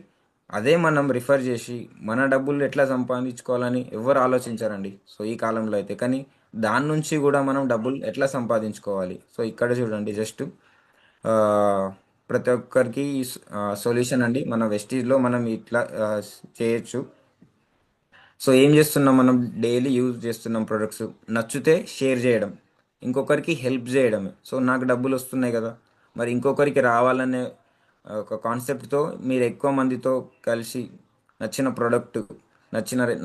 అదే మనం రిఫర్ చేసి మన డబ్బులు ఎట్లా సంపాదించుకోవాలని ఎవరు ఆలోచించారండి. సో ఈ కాలంలో అయితే, కానీ దాని నుంచి కూడా మనం డబ్బులు ఎట్లా సంపాదించుకోవాలి. సో ఇక్కడ చూడండి, జస్ట్ ప్రతి ఒక్కరికి సొల్యూషన్ అండి మన వెస్టీజ్లో మనం ఇట్లా చేయొచ్చు. సో ఏం చేస్తున్నాం, మనం డైలీ యూజ్ చేస్తున్నాం ప్రొడక్ట్స్, నచ్చితే షేర్ చేయడం, ఇంకొకరికి హెల్ప్ చేయడమే. సో నాకు డబ్బులు వస్తున్నాయి కదా, మరి ఇంకొకరికి రావాలనే ఒక కాన్సెప్ట్తో మీరు ఎక్కువ మందితో కలిసి నచ్చిన ప్రోడక్ట్,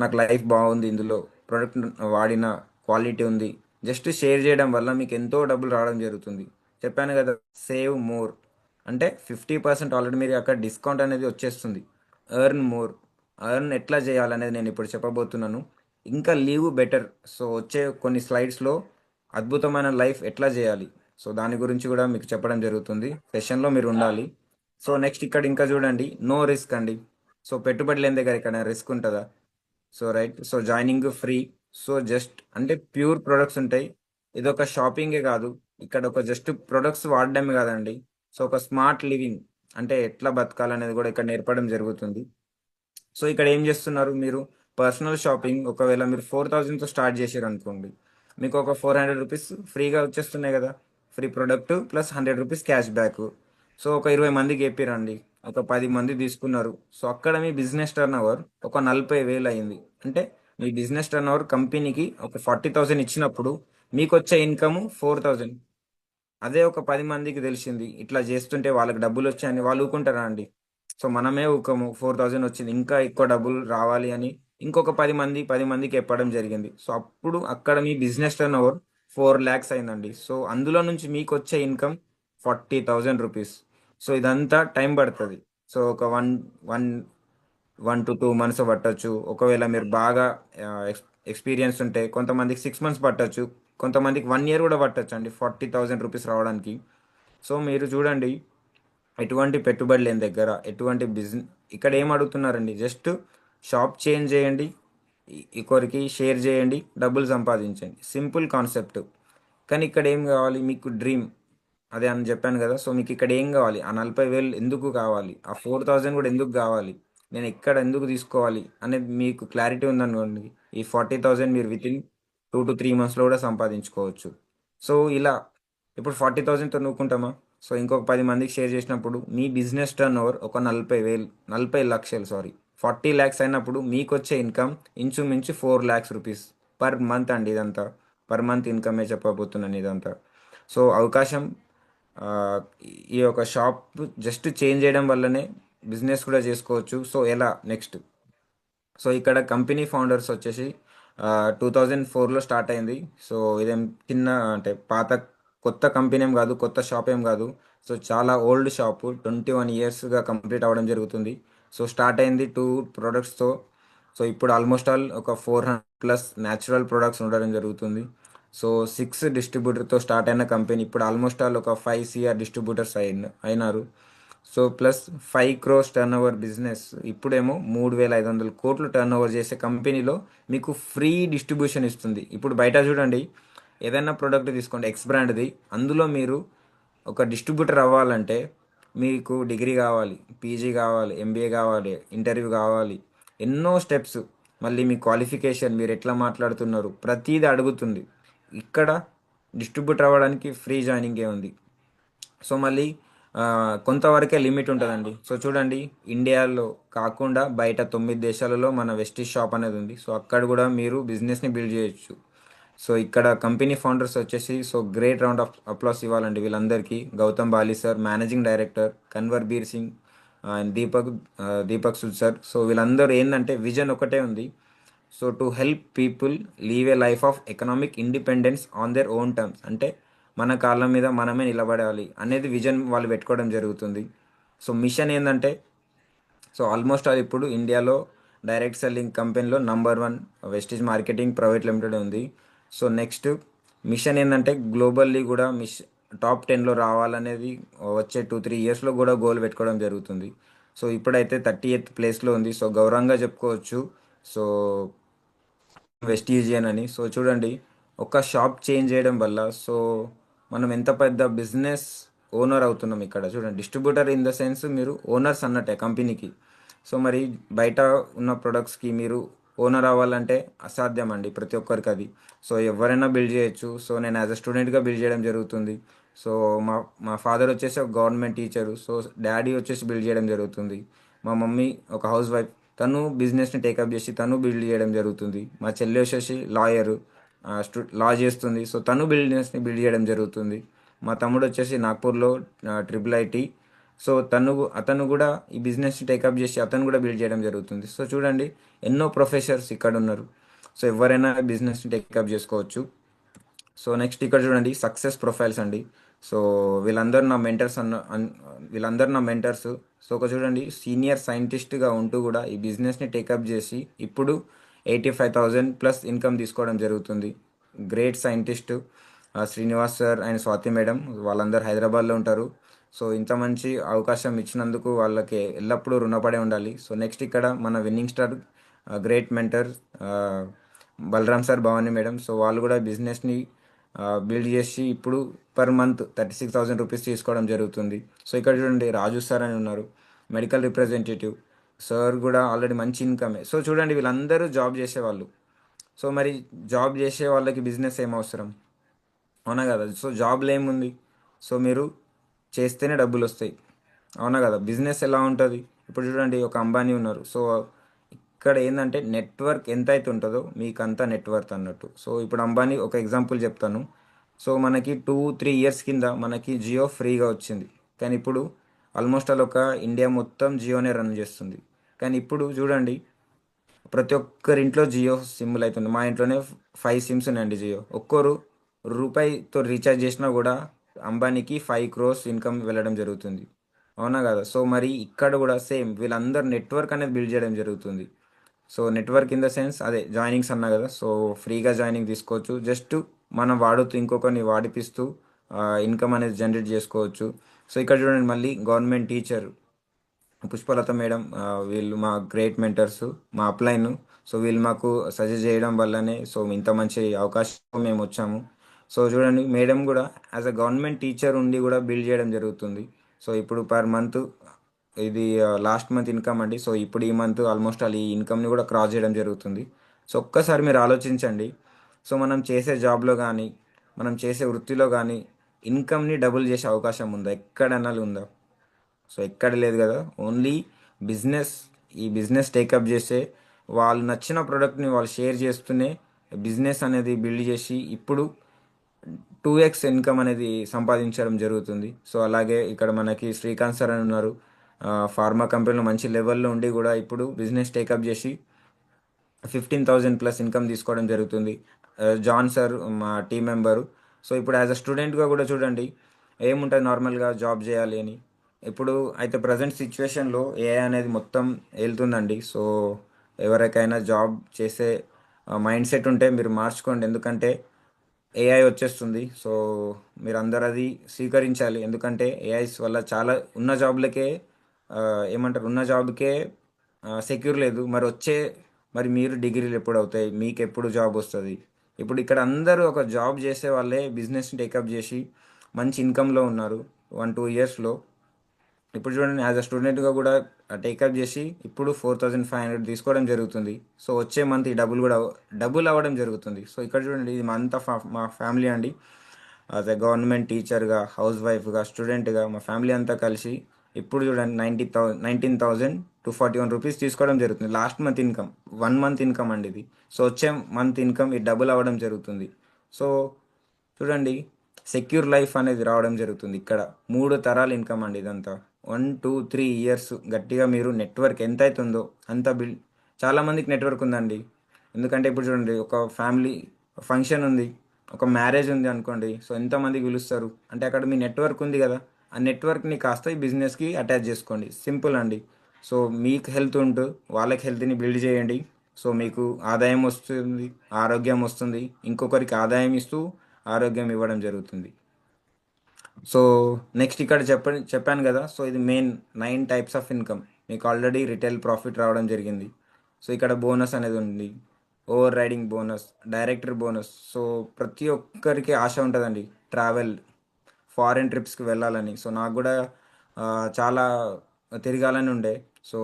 నాకు లైఫ్ బాగుంది, ఇందులో ప్రోడక్ట్ వాడిన క్వాలిటీ ఉంది, జస్ట్ షేర్ చేయడం వల్ల మీకు ఎంతో డబ్బులు రావడం జరుగుతుంది. చెప్పాను కదా, సేవ్ మోర్ అంటే 50% ఆల్రెడీ మీరు అక్కడ డిస్కౌంట్ అనేది వచ్చేస్తుంది. ఎర్న్ మోర్, ఎర్న్ ఎట్లా చేయాలనేది నేను ఇప్పుడు చెప్పబోతున్నాను. ఇంకా లీవ్ బెటర్. సో వచ్చే కొన్ని స్లైడ్స్లో అద్భుతమైన లైఫ్ ఎట్లా చేయాలి, సో దాని గురించి కూడా మీకు చెప్పడం జరుగుతుంది. సెషన్లో మీరు ఉండాలి. సో నెక్స్ట్ ఇక్కడ ఇంకా చూడండి, నో రిస్క్ అండి. సో పెట్టుబడి లేని దగ్గర ఇక్కడ రిస్క్ ఉంటుందా? So right, so joining free. So just అంటే ప్యూర్ ప్రొడక్ట్స్ ఉంటాయి. ఇది ఒక షాపింగే కాదు, ఇక్కడ ఒక జస్ట్ ప్రొడక్ట్స్ వాడడమే కాదండి. సో ఒక స్మార్ట్ లివింగ్ అంటే ఎట్లా బతకాలనేది కూడా ఇక్కడ నేర్పడం జరుగుతుంది. సో ఇక్కడ ఏం చేస్తున్నారు మీరు? పర్సనల్ షాపింగ్ ఒకవేళ మీరు 4,000తో స్టార్ట్ చేశారు అనుకోండి, మీకు ఒక 400 రూపీస్ ఫ్రీగా వచ్చేస్తున్నాయి కదా, free product plus 100 rupees cash back. So ఒక 20 మందికి చెప్పారండి, ఒక 10 మంది తీసుకున్నారు. సో అక్కడ మీ బిజినెస్ టర్న్ ఓవర్ ఒక 40,000 అయింది. అంటే మీ బిజినెస్ టర్న్ ఓవర్ కంపెనీకి ఒక 40,000 ఇచ్చినప్పుడు మీకు వచ్చే ఇన్కమ్ 4,000. అదే ఒక 10 మందికి తెలిసింది ఇట్లా చేస్తుంటే వాళ్ళకి డబ్బులు వచ్చాయని, వాళ్ళు ఊకుంటారా అండి? సో మనమే ఊకము, 4,000 వచ్చింది ఇంకా ఎక్కువ డబ్బులు రావాలి అని ఇంకొక 10 మందికి చెప్పడం జరిగింది. సో అప్పుడు అక్కడ మీ బిజినెస్ టర్న్ ఓవర్ 4 lakhs అయిందండి. సో అందులో నుంచి మీకు వచ్చే ఇన్కమ్ 40,000 రూపీస్. సో ఇదంతా టైం పడుతుంది. సో ఒక వన్ వన్ 1 to 2 months పట్టొచ్చు. ఒకవేళ మీరు బాగా ఎక్స్పీరియన్స్ ఉంటే కొంతమందికి 6 months పట్టొచ్చు, కొంతమందికి 1 year కూడా పట్టొచ్చు అండి 40,000 రూపీస్ రావడానికి. సో మీరు చూడండి, ఎటువంటి పెట్టుబడి లేని దగ్గర ఎటువంటి బిజినెస్, ఇక్కడ ఏం అడుగుతున్నారండి, జస్ట్ షాప్ చేంజ్ చేయండి, ఇంకొకరికి షేర్ చేయండి, డబ్బులు సంపాదించండి, సింపుల్ కాన్సెప్ట్. కానీ ఇక్కడ ఏం కావాలి మీకు? డ్రీమ్. అదే అని చెప్పాను కదా. సో మీకు ఇక్కడ ఏం కావాలి? ఆ 40,000 ఎందుకు కావాలి? ఆ 4,000 కూడా ఎందుకు కావాలి? నేను ఇక్కడ ఎందుకు తీసుకోవాలి అనేది మీకు క్లారిటీ ఉందనుకోండి, ఈ 40,000 మీరు వితిన్ 2 to 3 monthsలో కూడా సంపాదించుకోవచ్చు. సో ఇలా ఇప్పుడు 40,000తో నూకుంటామా? సో ఇంకొక 10 మందికి షేర్ చేసినప్పుడు మీ బిజినెస్ టర్న్ ఓవర్ ఒక 40,000, 40 లక్షలు, సారీ 40 lakhs అయినప్పుడు మీకు వచ్చే ఇన్కమ్ ఇంచుమించు 4 lakhs రూపీస్ పర్ మంత్ అండి. ఇదంతా పర్ మంత్ ఇన్కమే చెప్పబోతున్నాను ఇదంతా. సో అవకాశం, ఆ, ఈ యొక్క షాప్ జస్ట్ చేంజ్ చేయడం వల్లనే బిజినెస్ కూడా చేసుకోవచ్చు. సో ఎలా నెక్స్ట్? సో ఇక్కడ కంపెనీ ఫౌండర్స్ వచ్చేసి 2004లో స్టార్ట్ అయింది. సో ఇదేం చిన్న అంటే కొత్త కంపెనీ ఏం కాదు, కొత్త షాప్ ఏం కాదు. సో చాలా ఓల్డ్ షాపు, 21 yearsగా కంప్లీట్ అవ్వడం జరుగుతుంది. సో స్టార్ట్ అయింది 2 productsతో. సో ఇప్పుడు ఆల్మోస్ట్ ఆల్ ఒక 400+ న్యాచురల్ ప్రొడక్ట్స్ ఉండడం జరుగుతుంది. సో 6 డిస్ట్రిబ్యూటర్తో స్టార్ట్ అయిన కంపెనీ ఇప్పుడు ఆల్మోస్ట్ ఆల్ ఒక 5 CR డిస్ట్రిబ్యూటర్స్ అయినారు. So plus 5 crores turn over business, ఇప్పుడేమో 3,500 కోట్లు టర్న్ ఓవర్ చేసే కంపెనీలో మీకు ఫ్రీ డిస్ట్రిబ్యూషన్ ఇస్తుంది. ఇప్పుడు బయట చూడండి, ఏదైనా ప్రోడక్ట్ తీసుకోండి ఎక్స్ బ్రాండ్ది, అందులో మీరు ఒక డిస్ట్రిబ్యూటర్ అవ్వాలంటే మీకు డిగ్రీ కావాలి, పీజీ కావాలి, ఎంబీఏ కావాలి, ఇంటర్వ్యూ కావాలి, ఎన్నో స్టెప్స్, మళ్ళీ మీ క్వాలిఫికేషన్, మీరు ఎట్లా మాట్లాడుతున్నారు, ప్రతిదీ అడుగుతుంది. ఇక్కడ డిస్ట్రిబ్యూటర్ అవ్వడానికి ఫ్రీ జాయినింగే ఉంది. సో మళ్ళీ కొంతవరకే లిమిట్ ఉంటుందండి. సో చూడండి, ఇండియాలో కాకుండా బయట 9 దేశాలలో మన వెస్టీజ్ షాప్ అనేది ఉంది. సో అక్కడ కూడా మీరు బిజినెస్ని బిల్డ్ చేయొచ్చు. సో ఇక్కడ కంపెనీ ఫౌండర్స్ వచ్చేసి, so great round of applause ఇవ్వాలండి వీళ్ళందరికీ. Gautam Bali sir managing director, Kanwar Bir Singh and Deepak Sud sir. So వీళ్ళందరూ ఏంటంటే విజన్ ఒకటే ఉంది. So to help people live a life of economic independence on their own terms, అంటే మన కాళ్ళ మీద మనమే నిలబడాలి అనేది విజన్ వాళ్ళు పెట్టుకోవడం జరుగుతుంది. సో మిషన్ ఏంటంటే, సో ఆల్మోస్ట్ ఆల్ ఇప్పుడు ఇండియాలో డైరెక్ట్ సెల్లింగ్ కంపెనీలో number 1 Vestige marketing private limited ఉంది. సో నెక్స్ట్ మిషన్ ఏంటంటే గ్లోబల్లీ కూడా టాప్ 10లో రావాలనేది వచ్చే 2-3 yearsలో కూడా గోల్ పెట్టుకోవడం జరుగుతుంది. సో ఇప్పుడైతే 38th ప్లేస్లో ఉంది. సో గౌరవంగా చెప్పుకోవచ్చు. సో వెస్టీజియన్ అని. సో చూడండి, ఒక షాప్ చేంజ్ చేయడం వల్ల సో మనం ఎంత పెద్ద బిజినెస్ ఓనర్ అవుతున్నాం. ఇక్కడ చూడండి, డిస్ట్రిబ్యూటర్ ఇన్ ద సెన్స్ మీరు ఓనర్స్ అన్నట్టే కంపెనీకి. సో మరి బయట ఉన్న ప్రొడక్ట్స్కి మీరు ఓనర్ అవ్వాలంటే అసాధ్యం అండి ప్రతి ఒక్కరికి అది. సో ఎవరైనా బిల్డ్ చేయొచ్చు. సో నేను యాజ్ అ స్టూడెంట్గా బిల్డ్ చేయడం జరుగుతుంది. సో మా మా ఫాదర్ వచ్చేసి ఒక గవర్నమెంట్ టీచరు. సో డాడీ వచ్చేసి బిల్డ్ చేయడం జరుగుతుంది. మా మమ్మీ ఒక హౌస్ వైఫ్, తను బిజినెస్ని టేకప్ చేసి తను బిల్డ్ చేయడం జరుగుతుంది. మా చెల్లి వచ్చేసి లాయరు, లా చేస్తుంది. సో తను బిజినెస్ని బిల్డ్ చేయడం జరుగుతుంది. మా తమ్ముడు వచ్చేసి నాగ్పూర్లో IIIT సో అతను కూడా ఈ బిజినెస్ టేకప్ చేసి అతను కూడా బిల్డ్ చేయడం జరుగుతుంది. సో చూడండి, ఎన్నో ప్రొఫెసర్స్ ఇక్కడ ఉన్నారు. సో ఎవరైనా బిజినెస్ టేకప్ చేసుకోవచ్చు. సో నెక్స్ట్ ఇక్కడ చూడండి, సక్సెస్ ప్రొఫైల్స్ అండి. సో వీళ్ళందరూ నా మెంటర్స్ వీళ్ళందరూ నా మెంటర్స్. సో ఒక చూడండి, సీనియర్ సైంటిస్ట్గా ఉంటూ కూడా ఈ బిజినెస్ని టేకప్ చేసి ఇప్పుడు 85,000 ప్లస్ ఇన్కమ్ తీసుకోవడం జరుగుతుంది. Great scientist Srinivas sir and Swathi madam, వాళ్ళందరూ హైదరాబాద్లో ఉంటారు. సో ఇంత మంచి అవకాశం ఇచ్చినందుకు వాళ్ళకి ఎల్లప్పుడూ రుణపడే ఉండాలి. సో నెక్స్ట్ ఇక్కడ మన winning star great mentor Balram sir, Bhavani madam. So వాళ్ళు కూడా బిజినెస్ని బిల్డ్ చేసి ఇప్పుడు పర్ మంత్ 36,000 రూపీస్ తీసుకోవడం జరుగుతుంది. సో ఇక్కడ చూడండి, రాజు సార్ అని ఉన్నారు, మెడికల్ రిప్రజెంటేటివ్. సార్ కూడా ఆల్రెడీ మంచి ఇన్కమే. సో చూడండి, వీళ్ళందరూ జాబ్ చేసేవాళ్ళు. సో మరి జాబ్ చేసే వాళ్ళకి బిజినెస్ ఏం అవసరం, అవునా కదా? సో జాబ్లో ఏముంది, సో మీరు చేస్తేనే డబ్బులు వస్తాయి, అవునా కదా? బిజినెస్ ఎలా ఉంటుంది, ఇప్పుడు చూడండి, ఒక అంబానీ ఉన్నారు. సో ఇక్కడ ఏంటంటే నెట్వర్క్ ఎంత అయితే ఉంటుందో మీకు అంత నెట్వర్క్ అన్నట్టు. సో ఇప్పుడు అంబానీ ఒక ఎగ్జాంపుల్ చెప్తాను. సో మనకి 2-3 ఇయర్స్ కింద మనకి జియో ఫ్రీగా వచ్చింది, కానీ ఇప్పుడు ఆల్మోస్ట్ ఆల్ ఒక ఇండియా మొత్తం జియోనే రన్ చేస్తుంది. కానీ ఇప్పుడు చూడండి, ప్రతి ఒక్కరి ఇంట్లో జియో సిమ్లు అవుతుంది. మా ఇంట్లోనే 5 సిమ్స్ ఉన్నాయండి జియో. ఒక్కరు రూపాయితో రీఛార్జ్ చేసినా కూడా అంబానీకి 5 crores ఇన్కమ్ వెళ్ళడం జరుగుతుంది, అవునా కదా? సో మరి ఇక్కడ కూడా సేమ్ వీళ్ళందరూ నెట్వర్క్ అనేది బిల్డ్ చేయడం జరుగుతుంది. So network in the sense అదే జాయినింగ్స్ అన్నా కదా. సో ఫ్రీగా జాయినింగ్ తీసుకోవచ్చు, జస్ట్ మనం వాడుతూ ఇంకొకరిని వాడిపిస్తూ ఇన్కమ్ అనేది జనరేట్ చేసుకోవచ్చు. సో ఇక్కడ చూడండి, మళ్ళీ గవర్నమెంట్ టీచర్ పుష్పలత మేడం, వీళ్ళు మా గ్రేట్ మెంటర్స్, మా అప్లైన్. సో వీళ్ళు మాకు సజెస్ట్ చేయడం వల్లనే సో ఇంత మంచి అవకాశం మేము వచ్చాము. సో చూడండి, మేడం కూడా యాజ్ అ గవర్నమెంట్ టీచర్ ఉండి కూడా బిల్డ్ చేయడం జరుగుతుంది. సో ఇప్పుడు పర్ మంత్ ఇది లాస్ట్ మంత్ ఇన్కమ్ అండి. సో ఇప్పుడు ఈ మంత్ ఆల్మోస్ట్ ఈ ఇన్కమ్ని కూడా క్రాస్ చేయడం జరుగుతుంది. సో ఒక్కసారి మీరు ఆలోచించండి. సో మనం చేసే జాబ్లో కానీ మనం చేసే వృత్తిలో కానీ ఇన్కమ్ని డబుల్ చేసే అవకాశం ఉందా? ఎక్కడన్నా ఉందా? సో ఎక్కడ లేదు కదా. ఓన్లీ బిజినెస్, ఈ బిజినెస్ టేకప్ చేసే వాళ్ళు నచ్చిన ప్రోడక్ట్ని వాళ్ళు షేర్ చేస్తూనే బిజినెస్ అనేది బిల్డ్ చేసి ఇప్పుడు 2x ఇన్కమ్ అనేది సంపాదించడం జరుగుతుంది. సో అలాగే ఇక్కడ మనకి శ్రీకాంత్ సార్ అని ఉన్నారు, ఫార్మా కంపెనీలో మంచి లెవెల్లో ఉండి కూడా ఇప్పుడు బిజినెస్ టేకప్ చేసి 15,000 ప్లస్ ఇన్కమ్ తీసుకోవడం జరుగుతుంది. జాన్ సార్ మా టీం మెంబరు. సో ఇప్పుడు యాజ్ అ స్టూడెంట్గా కూడా చూడండి, ఏముంటుంది నార్మల్గా జాబ్ చేయాలి అని. ఇప్పుడు అయితే ప్రజెంట్ సిచ్యువేషన్లో ఏఐ అనేది మొత్తం వెళ్తుందండి. సో ఎవరికైనా జాబ్ చేసే మైండ్ సెట్ ఉంటే మీరు మార్చుకోండి, ఎందుకంటే ఏఐ వచ్చేస్తుంది. సో మీరు అందరు అది స్వీకరించాలి, ఎందుకంటే ఏఐస్ వల్ల చాలా ఉన్న జాబ్లకే ఆ, ఏమంటారు, ఉన్న జాబ్కే సెక్యూర్ లేదు. మరి మీరు డిగ్రీలు ఎప్పుడు అవుతాయి, మీకు ఎప్పుడు జాబ్ వస్తుంది? ఇప్పుడు ఇక్కడ అందరూ ఒక జాబ్ చేసే వాళ్ళే బిజినెస్ని టేకప్ చేసి మంచి ఇన్కంలో ఉన్నారు 1-2 ఇయర్స్లో. ఇప్పుడు చూడండి, యాజ్ అ స్టూడెంట్గా కూడా టేకప్ చేసి ఇప్పుడు 4,500 తీసుకోవడం జరుగుతుంది. సో వచ్చే మంత్ ఈ డబుల్ అవ్వడం జరుగుతుంది. సో ఇక్కడ చూడండి, ఇది మా అంతా మా ఫ్యామిలీ అండి. యాజ్ ఎ గవర్నమెంట్ టీచర్గా, హౌస్ వైఫ్గా, స్టూడెంట్గా మా ఫ్యామిలీ అంతా కలిసి ఇప్పుడు చూడండి 19,241 రూపీస్ తీసుకోవడం జరుగుతుంది. Last month income, 1 month income అండి ఇది. సో వచ్చే మంత్ ఇన్కమ్ ఇది డబుల్ అవ్వడం జరుగుతుంది. సో చూడండి, సెక్యూర్ లైఫ్ అనేది రావడం జరుగుతుంది. ఇక్కడ 3 తరాల ఇన్కమ్ అండి ఇదంతా. 1-2-3 ఇయర్స్ గట్టిగా మీరు నెట్వర్క్ ఎంత అవుతుందో అంత బిల్డ్. చాలామందికి నెట్వర్క్ ఉందండి, ఎందుకంటే ఇప్పుడు చూడండి, ఒక ఫ్యామిలీ ఫంక్షన్ ఉంది, ఒక మ్యారేజ్ ఉంది అనుకోండి. సో ఎంతమందికి పిలుస్తారు అంటే అక్కడ మీ నెట్వర్క్ ఉంది కదా. ఆ నెట్వర్క్ని కాస్త ఈ బిజినెస్కి అటాచ్ చేసుకోండి, సింపుల్ అండి. సో మీకు హెల్త్ ఉంటూ వాళ్ళకి హెల్త్ని బిల్డ్ చేయండి. సో మీకు ఆదాయం వస్తుంది, ఆరోగ్యం వస్తుంది, ఇంకొకరికి ఆదాయం ఇస్తూ ఆరోగ్యం ఇవ్వడం జరుగుతుంది. సో నెక్స్ట్ ఇక్కడ చెప్పాను కదా. సో ఇది మెయిన్ 9 టైప్స్ ఆఫ్ ఇన్కమ్. మీకు ఆల్రెడీ రిటైల్ ప్రాఫిట్ రావడం జరిగింది. సో ఇక్కడ బోనస్ అనేది ఉంది, over riding bonus, director bonus. So ప్రతి ఒక్కరికి ఆశ ఉంటుందండి ట్రావెల్, ఫారిన్ ట్రిప్స్కి వెళ్ళాలని. సో నాకు కూడా ఆ, చాలా తిరగాలని ఉండే. సో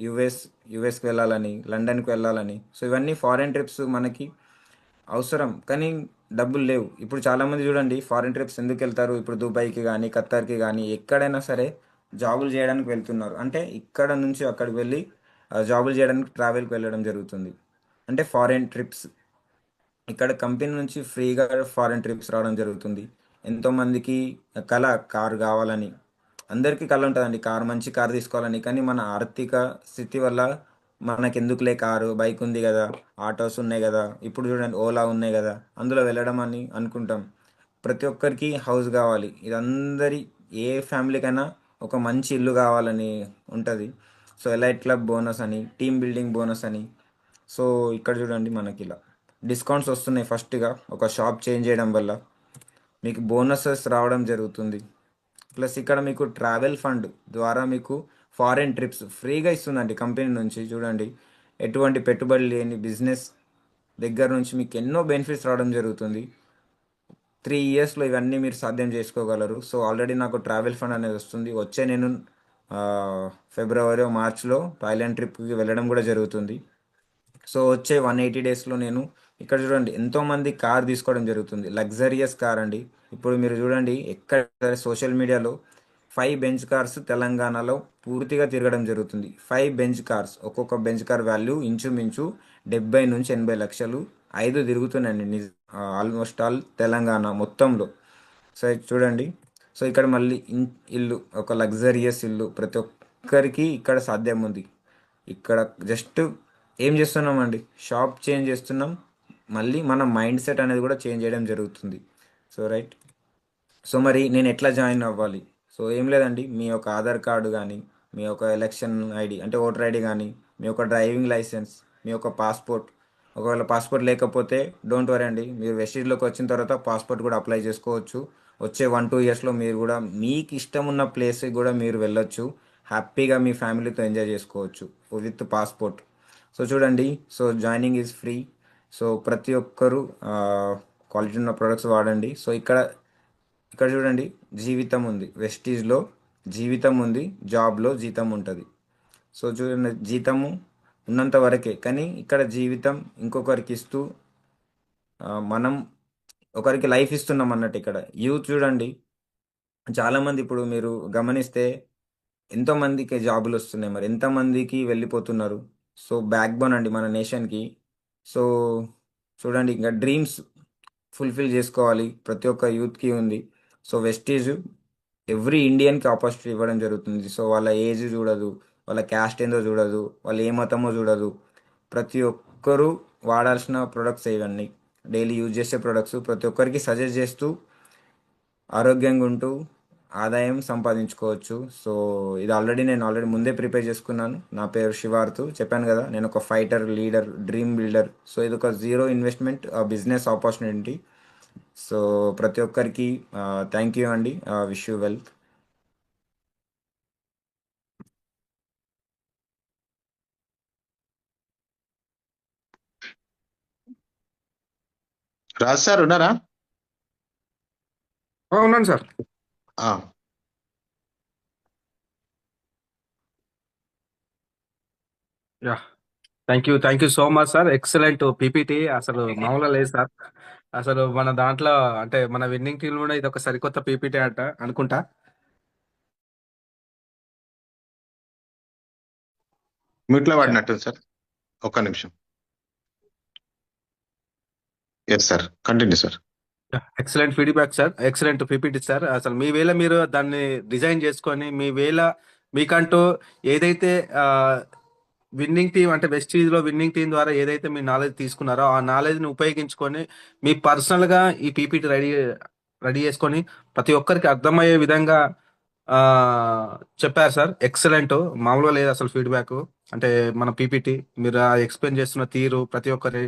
యుఎస్ యుఎస్కి వెళ్ళాలని, లండన్కి వెళ్ళాలని. సో ఇవన్నీ ఫారిన్ ట్రిప్స్ మనకి అవసరం, కానీ డబ్బులు లేవు. ఇప్పుడు చాలామంది చూడండి, ఫారిన్ ట్రిప్స్ ఎందుకు వెళ్తారు, ఇప్పుడు దుబాయ్కి కానీ ఖత్తర్కి కానీ ఎక్కడైనా సరే జాబులు చేయడానికి వెళ్తున్నారు. అంటే ఇక్కడ నుంచి అక్కడికి వెళ్ళి జాబులు చేయడానికి ట్రావెల్కి వెళ్ళడం జరుగుతుంది, అంటే ఫారిన్ ట్రిప్స్. ఇక్కడ కంపెనీ నుంచి ఫ్రీగా ఫారిన్ ట్రిప్స్ రావడం జరుగుతుంది. ఎంతోమందికి కళ కారు కావాలని, అందరికీ కళ ఉంటుందండి కారు, మంచి కారు తీసుకోవాలని. కానీ మన ఆర్థిక స్థితి వల్ల మనకెందుకులే కారు, బైక్ ఉంది కదా, ఆటోస్ ఉన్నాయి కదా, ఇప్పుడు చూడండి ఓలా ఉన్నాయి కదా, అందులో వెళ్ళడం అని అనుకుంటాం. ప్రతి ఒక్కరికి హౌస్ కావాలి. ఇది అందరి ఏ ఫ్యామిలీకైనా ఒక మంచి ఇల్లు కావాలని ఉంటుంది. సో ఎలైట్ క్లబ్ బోనస్ అని, టీమ్ బిల్డింగ్ బోనస్ అని. సో ఇక్కడ చూడండి మనకి ఇలా డిస్కౌంట్స్ వస్తున్నాయి. ఫస్ట్గా ఒక షాప్ చేంజ్ చేయడం వల్ల మీకు బోనసెస్ రావడం జరుగుతుంది. ప్లస్ ఇక్కడ మీకు ట్రావెల్ ఫండ్ ద్వారా మీకు ఫారెన్ ట్రిప్స్ ఫ్రీగా ఇస్తుందండి కంపెనీ నుంచి. చూడండి, ఎటువంటి పెట్టుబడి లేని బిజినెస్ దగ్గర నుంచి మీకు ఎన్నో బెనిఫిట్స్ రావడం జరుగుతుంది. 3 ఇయర్స్లో ఇవన్నీ మీరు సాధ్యం చేసుకోగలరు. సో ఆల్రెడీ నాకు ట్రావెల్ ఫండ్ అనేది వస్తుంది. వచ్చే నేను ఫిబ్రవరి మార్చ్లో థాయిలాండ్ ట్రిప్కి వెళ్ళడం కూడా జరుగుతుంది. సో వచ్చే 180 డేస్లో నేను ఇక్కడ చూడండి ఎంతోమంది కార్ తీసుకోవడం జరుగుతుంది. లగ్జరియస్ కార్ అండి. ఇప్పుడు మీరు చూడండి ఎక్కడ సోషల్ మీడియాలో 5 బెంచ్ కార్స్ తెలంగాణలో పూర్తిగా తిరగడం జరుగుతుంది. 5 బెంచ్ కార్స్, ఒక్కొక్క బెంచ్ కార్ వాల్యూ ఇంచుమించు 70 నుంచి 80 లక్షలు. 5 తిరుగుతున్నాయండి ఆల్మోస్ట్ ఆల్ తెలంగాణ మొత్తంలో. సో ఇది చూడండి. సో ఇక్కడ మళ్ళీ ఇల్లు, ఒక లగ్జరియస్ ఇల్లు ప్రతి ఒక్కరికి ఇక్కడ సాధ్యం ఉంది. ఇక్కడ జస్ట్ ఏం చేస్తున్నామండి, షాప్ చేంజ్ చేస్తున్నాం. మళ్ళీ మన మైండ్ సెట్ అనేది కూడా చేంజ్ చేయడం జరుగుతుంది. So right. సో మరి నేను ఎట్లా జాయిన్ అవ్వాలి? సో ఏం లేదండి, మీ యొక్క ఆధార్ కార్డు కానీ, మీ యొక్క ఎలక్షన్ ఐడి అంటే ఓటర్ ఐడి కానీ, మీ యొక్క డ్రైవింగ్ లైసెన్స్, మీ యొక్క పాస్పోర్ట్. ఒకవేళ పాస్పోర్ట్ లేకపోతే డోంట్ వరీ అండి, మీరు వెస్టీజ్లోకి వచ్చిన తర్వాత పాస్పోర్ట్ కూడా అప్లై చేసుకోవచ్చు. వచ్చే 1-2 ఇయర్స్లో మీరు కూడా మీకు ఇష్టం ఉన్న ప్లేస్కి కూడా మీరు వెళ్ళొచ్చు. హ్యాపీగా మీ ఫ్యామిలీతో ఎంజాయ్ చేసుకోవచ్చు విత్ పాస్పోర్ట్. సో చూడండి, so joining is free. So ప్రతి ఒక్కరూ క్వాలిటీ ఉన్న ప్రొడక్ట్స్ వాడండి. సో ఇక్కడ ఇక్కడ చూడండి, జీవితం ఉంది వెస్టీజ్లో, జీవితం ఉంది, జాబ్లో జీతం ఉంటుంది. సో చూడండి, జీతము ఉన్నంత వరకే, కానీ ఇక్కడ జీవితం ఇంకొకరికి ఇస్తూ మనం ఒకరికి లైఫ్ ఇస్తున్నాం అన్నట్టు. ఇక్కడ యూత్ చూడండి, చాలామంది ఇప్పుడు మీరు గమనిస్తే ఎంతోమందికి జాబులు వస్తున్నాయి, మరి ఎంతమందికి వెళ్ళిపోతున్నారు. సో బ్యాక్ బోన్ అండి మన నేషన్కి. సో చూడండి, ఇంకా డ్రీమ్స్ ఫుల్ఫిల్ చేసుకోవాలి ప్రతి ఒక్క యూత్కి ఉంది. సో వెస్టీజ్ ఎవ్రీ ఇండియన్కి ఆపర్చునిటీ ఇవ్వడం జరుగుతుంది. సో వాళ్ళ ఏజ్ చూడదు, వాళ్ళ క్యాస్ట్ ఏందో చూడదు, వాళ్ళు ఏ మతమో చూడదు. ప్రతి ఒక్కరూ వాడాల్సిన ప్రొడక్ట్స్ ఇవన్నీ, డైలీ యూజ్ చేసే ప్రొడక్ట్స్ ప్రతి ఒక్కరికి సజెస్ట్ చేస్తూ ఆరోగ్యంగా ఉంటూ ఆదాయం సంపాదించుకోవచ్చు. సో ఇది నేను ఆల్రెడీ ముందే ప్రిపేర్ చేసుకున్నాను. నా పేరు శివార్తు, చెప్పాను కదా, నేను ఒక fighter, leader, dream builder. So ఇది ఒక zero investment business opportunity. So ప్రతి ఒక్కరికి థ్యాంక్ యూ అండి. Wish you wealth. Raj sir ఉన్నారా? ఉన్నాను సార్. ఆ, yeah, thank you so much sir. Excellent PPT, అసలు మామూలుగా లేదు సార్. అసలు మన దాంట్లో అంటే మన విన్నింగ్ టీం కూడా ఇది ఒక సరికొత్త పీపీటీ అంట అనుకుంటా. మ్యూట్లో వాడినట్టు సార్. ఒక్క నిమిషం. Yes sir, continue sir. Excellent feedback sir, excellent PPT sir. అసలు మీ వేళ మీరు దాన్ని డిజైన్ చేసుకొని మీ వేళ మీకంటూ ఏదైతే విన్నింగ్ టీం అంటే వెస్టీజ్ లో విన్నింగ్ టీం ద్వారా ఏదైతే మీ నాలెడ్జ్ తీసుకున్నారో ఆ నాలెడ్జ్ ని ఉపయోగించుకొని మీ పర్సనల్ గా ఈ పీపీటీ రెడీ చేసుకొని ప్రతి ఒక్కరికి అర్థమయ్యే విధంగా ఆ చెప్పారు సార్. ఎక్సలెంట్, మామూలుగా లేదు అసలు ఫీడ్బ్యాక్. అంటే మన పీపీటీ మీరు ఎక్స్ప్లెయిన్ చేస్తున్న తీరు ప్రతి ఒక్కరి,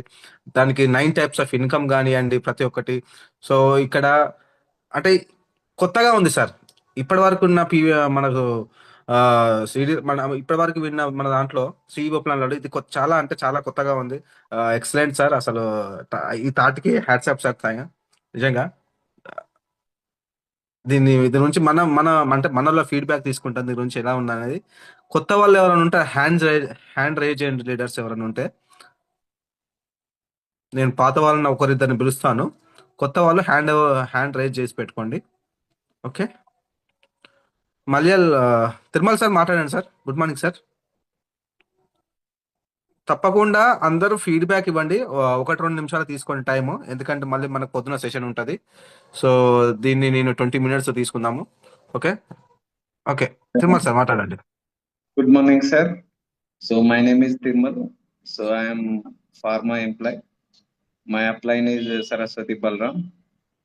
దానికి 9 టైప్స్ ఆఫ్ ఇన్కమ్ కానివ్వండి ప్రతి ఒక్కటి. సో ఇక్కడ అంటే కొత్తగా ఉంది సార్. ఇప్పటి వరకు ఉన్న మనకు మన ఇప్పటి వరకు విన్న మన దాంట్లో సిఇఓ ప్లాన్ ఇది చాలా అంటే చాలా కొత్తగా ఉంది. Excellent sir. అసలు ఈ థాట్కి హ్యాట్సాప్ సార్. నిజంగా దీని నుంచి అంటే మనలో ఫీడ్బ్యాక్ తీసుకుంటాం దీని గురించి ఎలా ఉంది అనేది. కొత్త వాళ్ళు ఎవరైనా ఉంటే హ్యాండ్ రేజ్ చేయండి. లీడర్స్ ఎవరైనా ఉంటే, నేను పాత వాళ్ళని ఒకరిద్దరిని పిలుస్తాను. కొత్త వాళ్ళు హ్యాండ్ రేజ్ చేసి పెట్టుకోండి. ఓకే, మలయాల్ తిరుమల సార్ మాట్లాడండి సార్. Good morning sir. తప్పకుండా అందరూ ఫీడ్బ్యాక్ ఇవ్వండి. 1-2 నిమిషాలు తీసుకోండి టైము, ఎందుకంటే మళ్ళీ మనకు పొద్దున సెషన్ ఉంటుంది. సో దీన్ని నేను 20 minutes తీసుకుందాము. ఓకే, ఓకే, తిరుమల సార్ మాట్లాడండి. Good morning, sir. So my name is Tirmal. So I am pharma employee. My upline is Saraswati Balram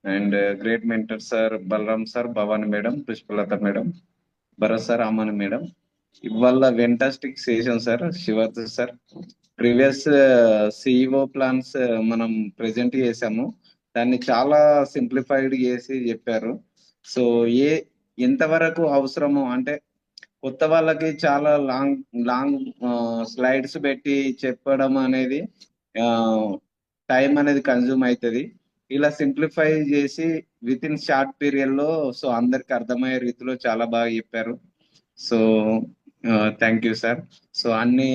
and great mentors are Balram sir, Bhavani madam, Pushpalata madam, Bharat sir, Amani madam. ఇవాళ fantastic session sir Shivardha sir. Previous CEO plans మనం present చేసాము, దాన్ని చాలా simplified చేసి చెప్పారు. So ఎంతవరకు అవసరమో అంటే కొత్త వాళ్ళకి చాలా లాంగ్ లాంగ్ స్లైడ్స్ పెట్టి చెప్పడం అనేది టైం అనేది కన్జ్యూమ్ అవుతుంది. ఇలా సింప్లిఫై చేసి విత్ ఇన్ షార్ట్ పీరియడ్ లో సో అందరికి అర్థమయ్యే రీతిలో చాలా బాగా చెప్పారు. So thank you sir. So అన్ని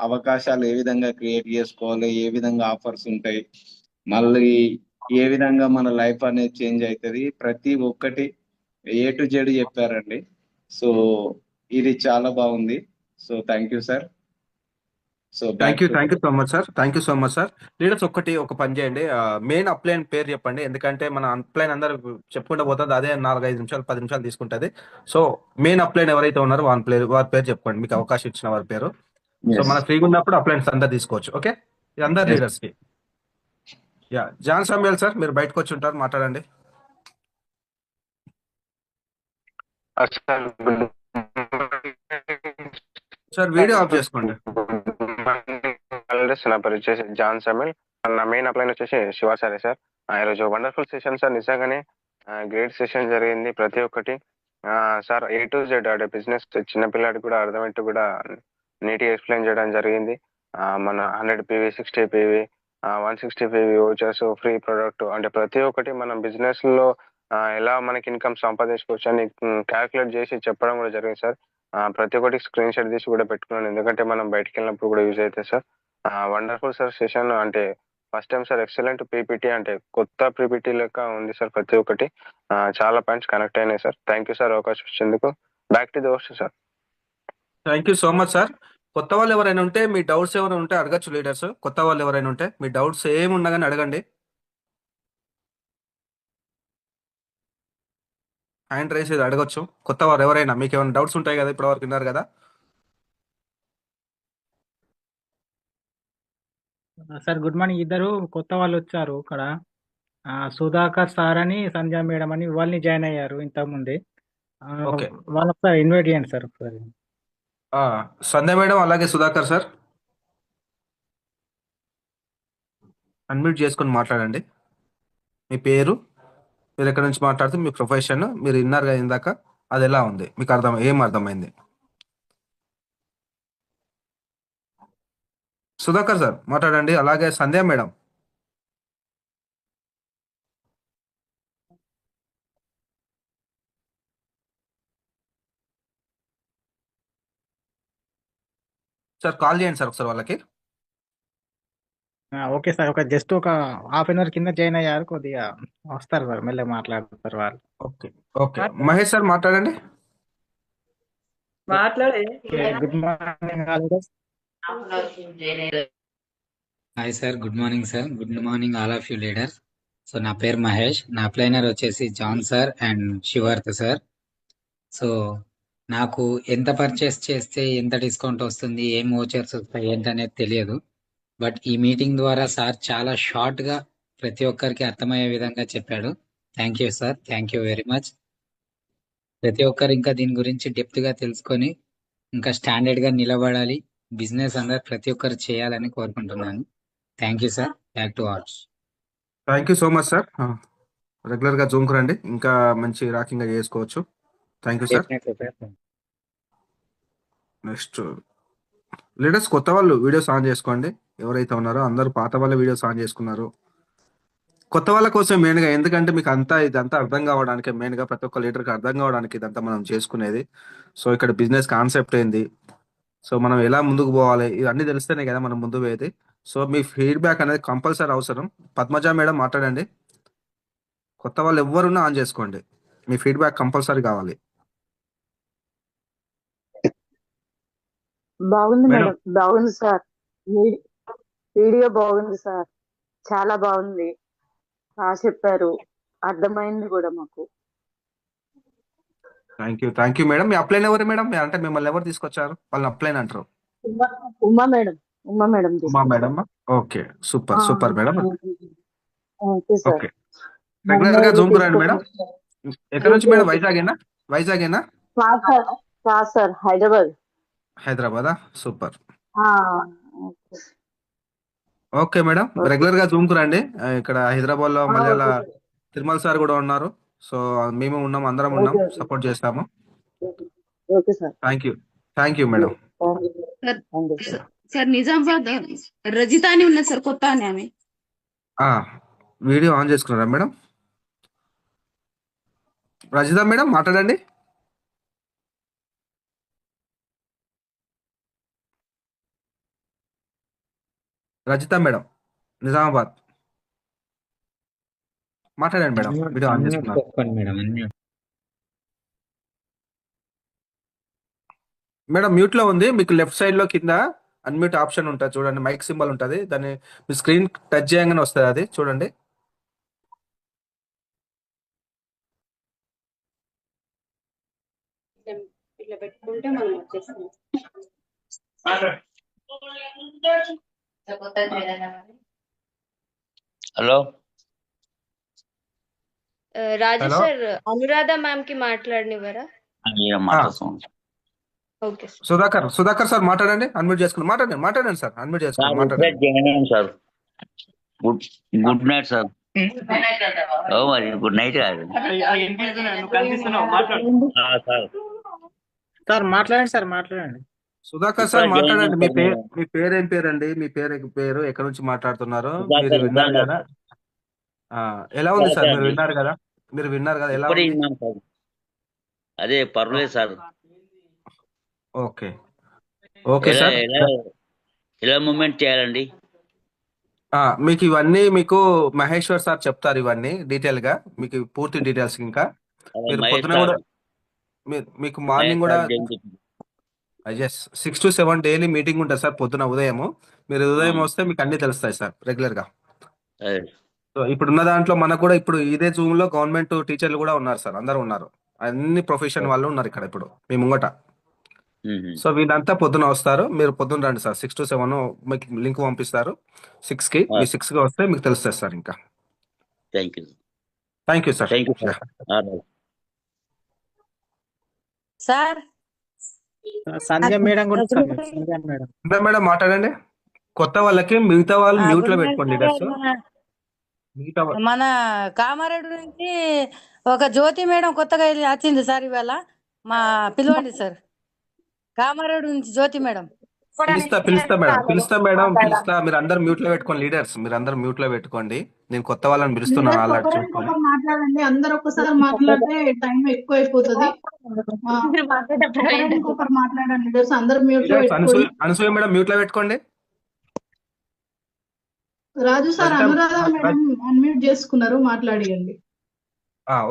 అవకాశాలు ఏ విధంగా క్రియేట్ చేసుకోవాలి, ఏ విధంగా ఆఫర్స్ ఉంటాయి, మళ్ళీ ఏ విధంగా మన లైఫ్ అనేది చేంజ్ అవుతుంది, ప్రతి ఒక్కటి ఏ టు జెడ్ చెప్పారండి. సో ఇది చాలా బాగుంది. So thank you sir. So thank you so much sir. Thank you so much sir. Leaders ఒక పని చేయండి, మెయిన్ అప్లైన్ పేరు చెప్పండి, ఎందుకంటే మన అప్లైన్ అందరూ చెప్పుకుంటూ పోతుంది, అదే 4-5 నిమిషాలు 10 నిమిషాలు తీసుకుంటుంది. సో మెయిన్ అప్లైన్ ఎవరైతే ఉన్నారో వారి పేరు చెప్పుకోండి, మీకు అవకాశం ఇచ్చిన వారి పేరు. సో మన ఫ్రీగా ఉన్నప్పుడు అప్లైన్స్ అందరు తీసుకోవచ్చు. ఓకే, ఇది అందరు లీడర్స్ కి. యా, జాన్ సామ్యుయల్ సార్, మీరు బయటకు వచ్చి ఉంటారు, మాట్లాడండి. సార్ వీడియో ఆఫ్ చేసుకోండి. నా పేరు వచ్చేసి జాన్ సామ్యుల్. నా మెయిన్ అప్లైన్ వచ్చేసి శివ సారే సార్. ఈరోజు వండర్ఫుల్ సెషన్ సార్, నిజంగానే గ్రేట్ సెషన్ జరిగింది. ప్రతి ఒక్కటి సార్ A to Z అంటే బిజినెస్ చిన్నపిల్లాడికి కూడా అర్థమయ్యేట్టు కూడా నీట్గా ఎక్స్ప్లెయిన్ చేయడం జరిగింది. మన 100 PV 60 PV 160 PV వచ్చేసి ఫ్రీ ప్రొడక్ట్ అంటే ప్రతి ఒక్కటి మనం బిజినెస్ లో ఎలా మనకి ఇన్కమ్ సంపాదించుకోవచ్చు అని క్యాల్కులేట్ చేసి చెప్పడం కూడా జరిగింది సార్. ప్రతి ఒక్కటి స్క్రీన్ షాట్ తీసి కూడా పెట్టుకున్నాను, ఎందుకంటే మనం బయటకు వెళ్ళినప్పుడు కూడా యూజ్ అవుతుంది సార్. Wonderful sir session. అంటే first time sir excellent PPT, అంటే కొత్త పీపీటీ లెక్క ఉంది సార్. ప్రతి ఒక్కటి చాలా పాయింట్స్ కనెక్ట్ అయినాయి సార్. థ్యాంక్ యూ సార్ అవకాశం ఇచ్చేందుకు. Back to the host sir. Thank you so much sir. కొత్త వాళ్ళు ఎవరైనా ఉంటే, మీ డౌట్స్ ఎవరైనా ఉంటే అడగచ్చు లీడర్స్. కొత్త వాళ్ళు ఎవరైనా ఉంటే మీ డౌట్స్ ఏమున్నా కానీ అడగండి. హ్యాండ్ రైస్ ఇది అడగచ్చు. కొత్త వారు ఎవరైనా మీకు ఏమైనా డౌట్స్ ఉంటాయి కదా, ఇప్పటివరకు విన్నారు కదా. Sir good morning. ఇద్దరు కొత్త వాళ్ళు వచ్చారు ఇక్కడ, సుధాకర్ సార్ అని సంధ్య మేడం అని, వాళ్ళని జాయిన్ అయ్యారు ఇంతకుముందే. ఓకే, వాళ్ళ ఒకసారి ఇన్వైట్ చేయండి సార్ ఒకసారి. సంధ్య మేడం అలాగే సుధాకర్ సార్ అన్మ్యూట్ చేసుకొని మాట్లాడండి. మీ పేరు, మీరు ఎక్కడి నుంచి మాట్లాడుతూ, మీ ప్రొఫెషన్, మీరు విన్నారు కదా ఇందాక, అది ఎలా ఉంది మీకు, ఏం అర్థమైంది? సుధాకర్ సార్ మాట్లాడండి, అలాగే సంధ్య మేడం. సార్ కాల్ చేయండి సార్ ఒకసారి వాళ్ళకి. ఓకే సార్, జస్ట్ ఒక హాఫ్ అన్ అవర్ కింద జాయిన్ అయ్యారు, కొద్దిగా వస్తారు సార్, మెల్లగా మాట్లాడతారు వాళ్ళు. ఓకే ఓకే, మహేష్ సార్ మాట్లాడండి. Good morning. Hi sir, good morning sir. Good morning all of you leaders. So నా పేరు మహేష్, నా అప్లైనర్ వచ్చేసి John sir and Shivarth sir. So నాకు ఎంత పర్చేస్ చేస్తే ఎంత డిస్కౌంట్ వస్తుంది, ఏం వోచర్స్ వస్తాయి ఏంటనేది తెలియదు. బట్ ఈ మీటింగ్ ద్వారా సార్ చాలా షార్ట్ గా ప్రతి ఒక్కరికి అర్థమయ్యే విధంగా చెప్పాడు. Thank you sir, thank you very much. ప్రతి ఒక్కరు ఇంకా దీని గురించి డెప్త్ గా తెలుసుకొని ఇంకా స్టాండర్డ్ గా నిలబడాలి, బిజినెస్ అందరు ప్రతి ఒక్కరు చేయాలని కోరుకుంటున్నాను. Thank you sir. Back to arts. Thank you so much sir. రెగ్యులర్గా జూమ్కి రండి, ఇంకా మంచి రాకింగ్గా చేసుకోవచ్చు. Thank you sir. Next leaders, కొత్త వాళ్ళు వీడియోస్ ఆన్ చేసుకోండి. ఎవరైతే ఉన్నారో అందరూ పాత వాళ్ళ వీడియోస్ ఆన్ చేసుకున్నారు. కొత్త వాళ్ళ కోసం మెయిన్గా, ఎందుకంటే మీకు ఇదంతా అర్థం కావడానికి, మెయిన్గా ప్రతి ఒక్క లీడర్కి అర్థం కావడానికి ఇదంతా మనం చేసుకునేది. సో ఇక్కడ బిజినెస్ కాన్సెప్ట్ ఏంది, సో మనం ఎలా ముందుకు పోవాలి, ఇవన్నీ తెలిస్తేనే కదా మనం ముందు పోయేది. సో మీ ఫీడ్బ్యాక్ అనేది కంపల్సరీ అవసరం. పద్మజ మేడం మాట్లాడండి. కొత్త వాళ్ళు ఎవరున్నా ఆన్ చేసుకోండి, మీ ఫీడ్బ్యాక్ కంపల్సరీ కావాలి. బాగుంది మేడం. మేడం, బాగుంది సార్. వీడియో బాగుంది సార్, చాలా బాగుంది. చెప్పారు, అర్థమైంది కూడా మాకు. Thank you madam. Me upline ఎవరు మేడం? అంటే మిమ్మల్ని ఎవరు తీసుకొచ్చారు? వాళ్ళని అప్లైన్ అంటారు. ఉమా ఉమా మేడం ఉమా మేడం ఉమా తీసుకొచ్చారు. Madam. Okay, super super madam. Okay sir. Okay, regular గా జూమ్ కు రండి మేడం. ఎక్కడ నుంచి ఓకే మేడం? ఓకే వైజాగేనా? వైజాగేనా? కాదు సార్, కాదు సార్, హైదరాబాద్. హైదరాబాదా? సూపర్. ఆ, okay okay madam, okay regular గా జూమ్ కు రండి. ఇక్కడ హైదరాబాద్ లో మలయాళ ఓకే సార్. తిరుమల సార్ కూడా ఉన్నారు. సో మేము ఉన్నాం, అందరం ఉన్నాం, ఓకే ఓకే సపోర్ట్ చేస్తాము. Okay sir. Thank you madam. Sir thank you sir. Sir Nizamabad Rajitha అని ఉన్నది సార్, కొత్త అని ఆమె. ఆ, వీడియో ఆన్ చేసుకున్నారా మేడం? రజిత మేడం మాట్లాడండి. రజిత మేడం, నిజామాబాద్, మాట్లాడండి మేడం. వీడియో ఆన్ అన్మ్యూట్ చేసుకున్నారు. చేసుకోండి మేడం, అన్మ్యూట్. మేడం మ్యూట్ లో ఉంది. మీకు లెఫ్ట్ సైడ్ లో కింద అన్మ్యూట్ ఆప్షన్ ఉంటుంది చూడండి, మైక్ సింబల్ ఉంటుంది. దాన్ని మీ స్క్రీన్ టచ్ చేయగానే వస్తుంది, అది చూడండి. ఇట్లా పెట్టుకుంటే మనం వచ్చేస్తాం. హలో రాజు హలో. సార్, అనురాధ మ్యామ్ కి మాట్లాడనివ్వరా? మాట్లాడుతున్నాను ఓకే సార్. సుధాకర్ సార్ మాట్లాడండి. అన్మ్యూట్ చేసుకుని మాట్లాడండి సార్. అన్మ్యూట్ సార్ చేసుకుని ఇప్పుడే మాట్లాడండి. జాయిన్ అయ్యాను సార్. Good night sir. ఓ మరి గుడ్ నైట్ కాదు సార్. సార్ మాట్లాడండి సార్, మాట్లాడండి. సుధాకర్ సార్ ఇప్పుడే మాట్లాడండి. జాయిన్ అయ్యాను మీ పేరు ఏం పేరండి? మీ పేరు ఎక్కడి నుంచి మాట్లాడుతున్నారు? సుధాకర్, మీరు విన్నారు సుధాకర్. కదా? ఎలా ఉంది సార్? సుధాకర్ మీరు అండి. విన్నారు కదా? ఎలా ఇప్పుడే ఉంది? విన్నాం సార్. అదే పర్వాలేదు సార్. ఓకే ఓకే ఎలా సార్. ఎలా ఎలా మూమెంట్ చేయాలండి? మీకు ఇవన్నీ మీకు మహేశ్వర్ సార్ చెప్తారు, ఇవన్నీ డీటెయిల్ గా, మీకు పూర్తి డీటెయిల్స్. ఇంకా అదే మీరు మహేష్ పొద్దున సార్, కూడా మీకు మార్నింగ్ మహేష్ కూడా sir Jayanti. 6 to 7 daily meeting ఉంటుంది సార్, పొద్దున ఉదయం. మీరు ఉదయం ఆ, వస్తే మీకు అన్ని తెలుస్తాయి సార్, రెగ్యులర్ గా. అదే. సో ఇప్పుడు ఉన్న దాంట్లో మనకు కూడా ఇప్పుడు ఇదే జూమ్ లో గవర్నమెంట్ టీచర్లు కూడా ఉన్నారు సార్, అందరూ ఉన్నారు. అన్ని ప్రొఫెషన్ వాళ్ళు ఉన్నారు ఇక్కడ ఇప్పుడు మీ ముంగట. సో వీళ్ళంతా పొద్దున వస్తారు. మీరు పొద్దున రండి సార్. 6 to 7 మీకు లింక్ పంపిస్తారు. 6 కి మీ 6 కి వస్తే మీకు తెలుస్తుంది సార్. ఇంకా thank you thank you sir. Thank you sir. Sir Sandhya madam కూడా సార్, సంధ్య మేడం. మేడం మాట్లాడండి. కొత్త వాళ్ళకి మిగతా వాళ్ళు మ్యూట్ లో పెట్టుకోండి, లీడర్స్. మిగతా మన కామారెడ్డి నుంచి ఒక జ్యోతి మేడం కొత్తగా వచ్చింది సార్ ఇవాళ. మా పిలవండి సార్. కామారెడ్డి నుంచి జ్యోతి మేడం. పిలుస్తా మేడం. మీరు అందరు మ్యూట్ లో పెట్టుకోండి, లీడర్స్. మీరు అందరు మ్యూట్ లో పెట్టుకోండి. నేను కొత్త వాళ్ళని పిలుస్తున్నాను ఆల్రెడీ చూసుకొని. మాట్లాడండి, అందరు ఒక్కసారి మాట్లాడితే టైం ఎక్కువ అయిపోతుంది. ఒకరు మాట్లాడండి, అందరు మ్యూట్ లో Leaders, పెట్టుకోండి. అనసూయ మేడం మ్యూట్ లో పెట్టుకోండి. Raju sir, Rajitha- Anuradha madam unmute చేసుకున్నారు, మాట్లాడియండి.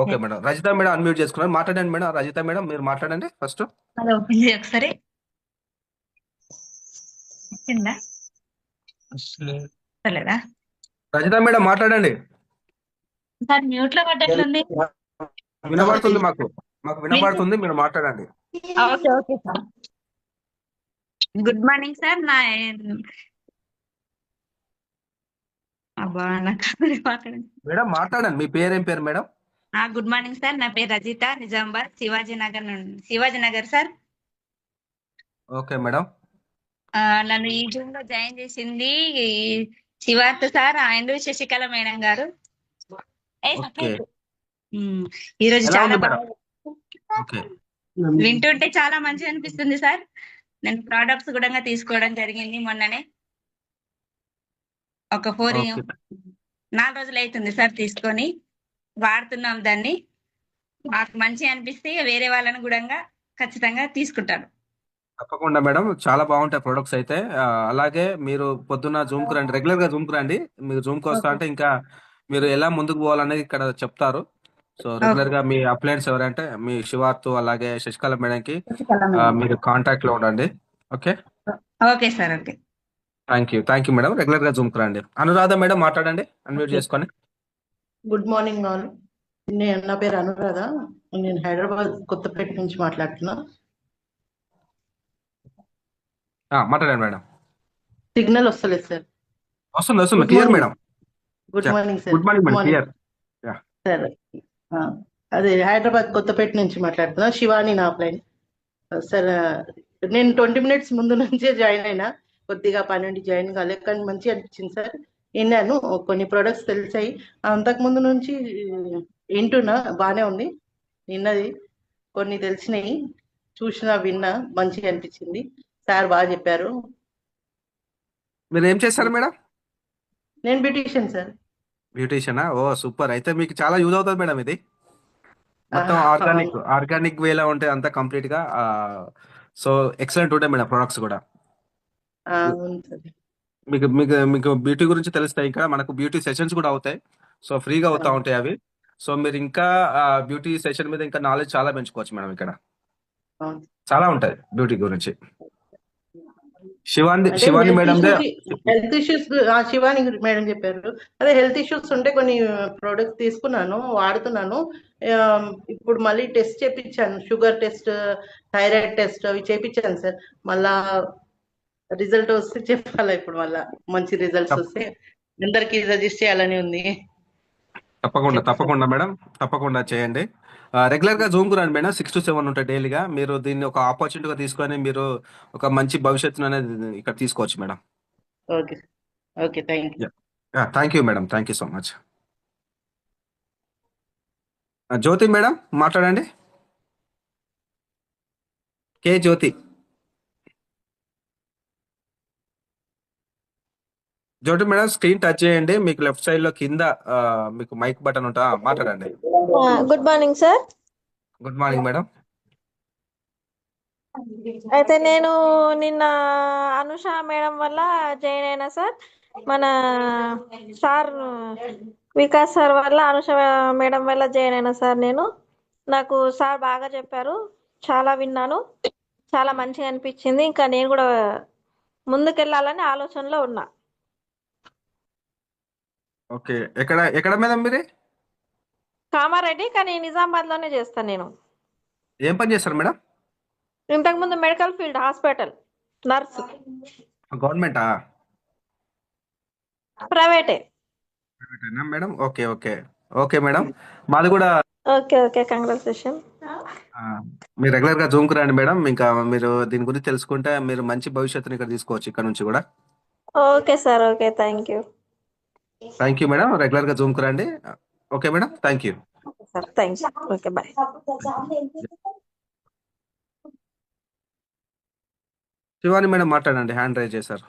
Okay madam. Rajitha madam unmute చేసుకున్నారు, మాట్లాడండి మేడం. రజిత మేడం మీరు మాట్లాడండి ఫస్ట్. హలో, ఒకసారి రజిత మేడం మాట్లాడండి. సార్ మ్యూట్ లో పడ్డట్లుంది. వినబడుతుంది, మాకు వినబడుతుంది, మీరు మాట్లాడండి. Okay okay sir. Good morning sir. మాట్లాడండి. మేడం మాట్లాడండి. మీ పేరు ఏం పేరు మేడం? గుడ్ మార్నింగ్ సార్, నా పేరు Rajitha, Nizamabad Shivaji Nagar sir. Okay madam. నన్ను ఈ జూమ్ లో జాయిన్ చేసింది శివార్త సార్ అండ్ శశికళ మేడం గారు. ఓకే. ఈ రోజు ఎలా చాలా ఉంది మేడం? బాగా ఓకే వింటుంటే చాలా మంచిగా అనిపిస్తుంది సార్. నేను ప్రోడక్ట్స్ కూడా తీసుకోవడం జరిగింది మొన్ననే. ఒక 4 రోజులు అవుతుంది సార్ తీసుకొని, వాడుతున్నాం దాన్ని. మాకు మంచి అనిపిస్తే వేరే వాళ్ళని కూడా ఖచ్చితంగా తీసుకుంటాను. తప్పకుండా మేడం, చాలా బాగుంటాయి ప్రొడక్ట్స్ అయితే. అలాగే మీరు పొద్దున్న జూమ్ కు రండి, రెగ్యులర్ గా జూమ్ కు రండి. మీరు జూమ్ కు వస్తా అంటే ఇంకా మీరు ఎలా ముందుకు పోవాలనేది ఇక్కడ చెప్తారు. సో రెగ్యులర్ గా మీ అప్లయన్స్ ఎవరంటే మీ శివార్తు అలాగే శశికళ మేడం కి మీరు కాంటాక్ట్ లో ఉండండి. Okay okay sir. Okay, thank you madam. Regular గా జూమ్ కు రండి. అనురాధ మేడం మాట్లాడండి, అన్మ్యూట్ చేసుకొని. Good morning all. నా పేరు అనురాధ. నేను హైదరాబాద్ కొత్తపేట నుంచి మాట్లాడుతున్నా. మాట్లాడండి మేడం. సిగ్నల్ వస్తలేదు సార్. వస్తుంది good clear morning. Madam. Good morning sir. Good morning good madam, morning clear. Sir. ఆ, అదే హైదరాబాద్ కొత్తపేట నుంచి మాట్లాడుతున్నా. శివాని నా అప్లైన్. సార్ నేను 20 minutes ముందు నుంచే జాయిన్ అయినా. కొద్దిగా పని నుండి జాయిన్ కాలేదు, కానీ మంచిగా అనిపించింది సార్. విన్నాను, కొన్ని ప్రొడక్ట్స్ తెలిసాయి. అంతకు ముందు నుంచి వింటున్నా, బాగానే ఉంది. విన్నది కొన్ని తెలిసినాయి, చూసినా విన్నా, మంచిగా అనిపించింది. సార్ బాగా చెప్పారు. మీరు ఏం చేస్తారు మేడం? నేను బ్యూటీషియన్ సార్. బ్యూటీషియనా? ఓ సూపర్. అయితే మీకు చాలా యూజ్ అవుతుంది మేడం ఇది. మొత్తం అవును. ఆర్గానిక్ వేలో ఉంటాయి అంతా కంప్లీట్ గా. సో ఎక్సలెంట్ ఉంటాయి మేడం ప్రొడక్ట్స్ కూడా. అవును సార్. మీకు మీకు మీకు బ్యూటీ గురించి తెలుస్తాయి, ఇక్కడ మనకు బ్యూటీ సెషన్స్ కూడా అవుతాయి. సో ఫ్రీగా అవుతా ఉంటాయి అవి. సో మీరు ఇంకా బ్యూటీ సెషన్ మీద ఇంకా నాలెడ్జ్ చాలా పెంచుకోవచ్చు మేడం. ఇక్కడ అవును. చాలా ఉంటాయి బ్యూటీ గురించి. శివాని అంటే Shivani madam health issues Shivani madam చెప్పారు. అదే హెల్త్ ఇష్యూస్ ఉంటే కొన్ని ప్రొడక్ట్స్ తీసుకున్నాను, వాడుతున్నాను. ఆ, ఇప్పుడు మళ్ళీ టెస్ట్ చేపించాను, షుగర్ టెస్ట్, థైరాయిడ్ టెస్ట్ అవి చేపించాను సార్. మళ్ళా రిజల్ట్ వస్తే చెప్పాలా. ఇప్పుడు మళ్ళా మంచి రిజల్ట్స్ వస్తే అందరికి సజెస్ట్ చేయాలని ఉంది. తప్పకుండా మేడం, తప్పకుండా చేయండి. రెగ్యులర్ గా జూమ్ కు రండి మేడం. 6 to 7 ఉంటాయి డైలీగా. మీరు దీన్ని ఒక ఆపర్చునిటీగా తీసుకొని మీరు ఒక మంచి భవిష్యత్తును అనేది ఇక్కడ తీసుకోవచ్చు madam. Okay okay, thank you. Thank you madam, thank you so much. Jyothi madam మాట్లాడండి. K Jyothi. Jyothi madam screen touch చేయండి. మీకు లెఫ్ట్ సైడ్ లో కింద మీకు మైక్ బటన్ ఉంటా, మాట్లాడండి. Good morning sir. Good morning madam. అయితే నేను నిన్న అనుష మేడం వల్ల జాయిన్ అయినా సార్. మన సార్ వికాస్ సార్ వల్ల అనుష మేడం వల్ల జాయిన్ అయినా సార్. నాకు సార్ బాగా చెప్పారు, చాలా విన్నాను, చాలా మంచిగా అనిపించింది. ఇంకా నేను కూడా ముందుకెళ్ళాలని ఆలోచనలో ఉన్నా. ఓకే, ఎక్కడ ఎక్కడ మేడం మీరే? కామారెడ్డి, కానీ నిజామాబాద్ లోనే చేస్తాను నేను. ఏం పని చేస్తారు మేడం? ఇంతకుముందు మెడికల్ ఫీల్డ్, హాస్పిటల్ నర్స్. గవర్నమెంటా? ప్రైవేటే. Madam okay okay okay madam. మాది కూడా. Okay okay, congratulation. మీరు రెగ్యులర్ గా జూమ్ కు రండి మేడం. ఇంకా మీరు దీని గురించి తెలుసుకుంటే మీరు మంచి భవిష్యత్తుని ఇక్కడ తీసుకోవచ్చు ఇక్కడ నుంచి కూడా. Okay sir, okay, thank you. Thank you madam. Regular గా జూమ్ కు రండి. Okay madam, thank you. Sir thank you. Okay, bye. Shivani madam మాట్లాడండి, హ్యాండ్ రైజ్ చేశారు.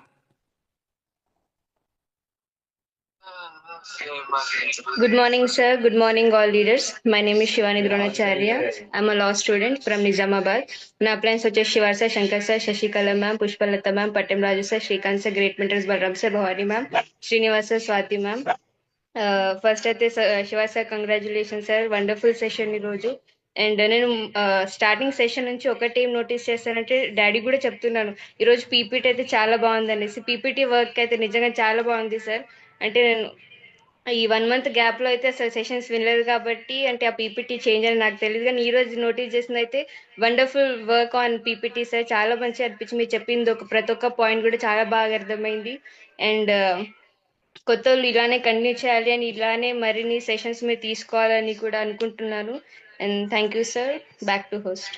Good morning, sir. Good morning, all leaders. My name is Shivani Dronacharya. I'm a law student from Nizamabad. My appliance such as Shivar sir, Shankar sir, Shashikala ma'am, Pushpalata ma'am, Patem Raju sir, Shrikant sir, Great Mentors Balram sir, Bhavani ma'am, Srinivas sir, Swati ma'am. First అయితే Shiva sir, congratulation sir, wonderful session ఈరోజు. And నేను starting session నుంచి ఒకటి ఏం notice చేస్తానంటే, daddy కూడా చెప్తున్నాను ఈరోజు పీపీటీ అయితే చాలా బాగుంది అనేసి. పీపీటీ వర్క్ అయితే నిజంగా చాలా బాగుంది సార్. అంటే నేను ఈ 1 month గ్యాప్ లో అయితే అసలు సెషన్స్ వినలేదు కాబట్టి, అంటే ఆ పీపీటీ చేంజ్ అని నాకు తెలియదు. కానీ ఈ రోజు నోటీస్ చేసింది అయితే wonderful work on PPT sir. చాలా మంచిగా అనిపించింది. మీరు చెప్పింది ప్రతి ఒక్క పాయింట్ కూడా చాలా బాగా అర్థమైంది. అండ్ కొత్త వాళ్ళు ఇలానే కంటిన్యూ చేయాలి అని, ఇలానే మరిన్ని సెషన్స్ మీరు తీసుకోవాలని కూడా అనుకుంటున్నాను. And thank you sir. Back to host.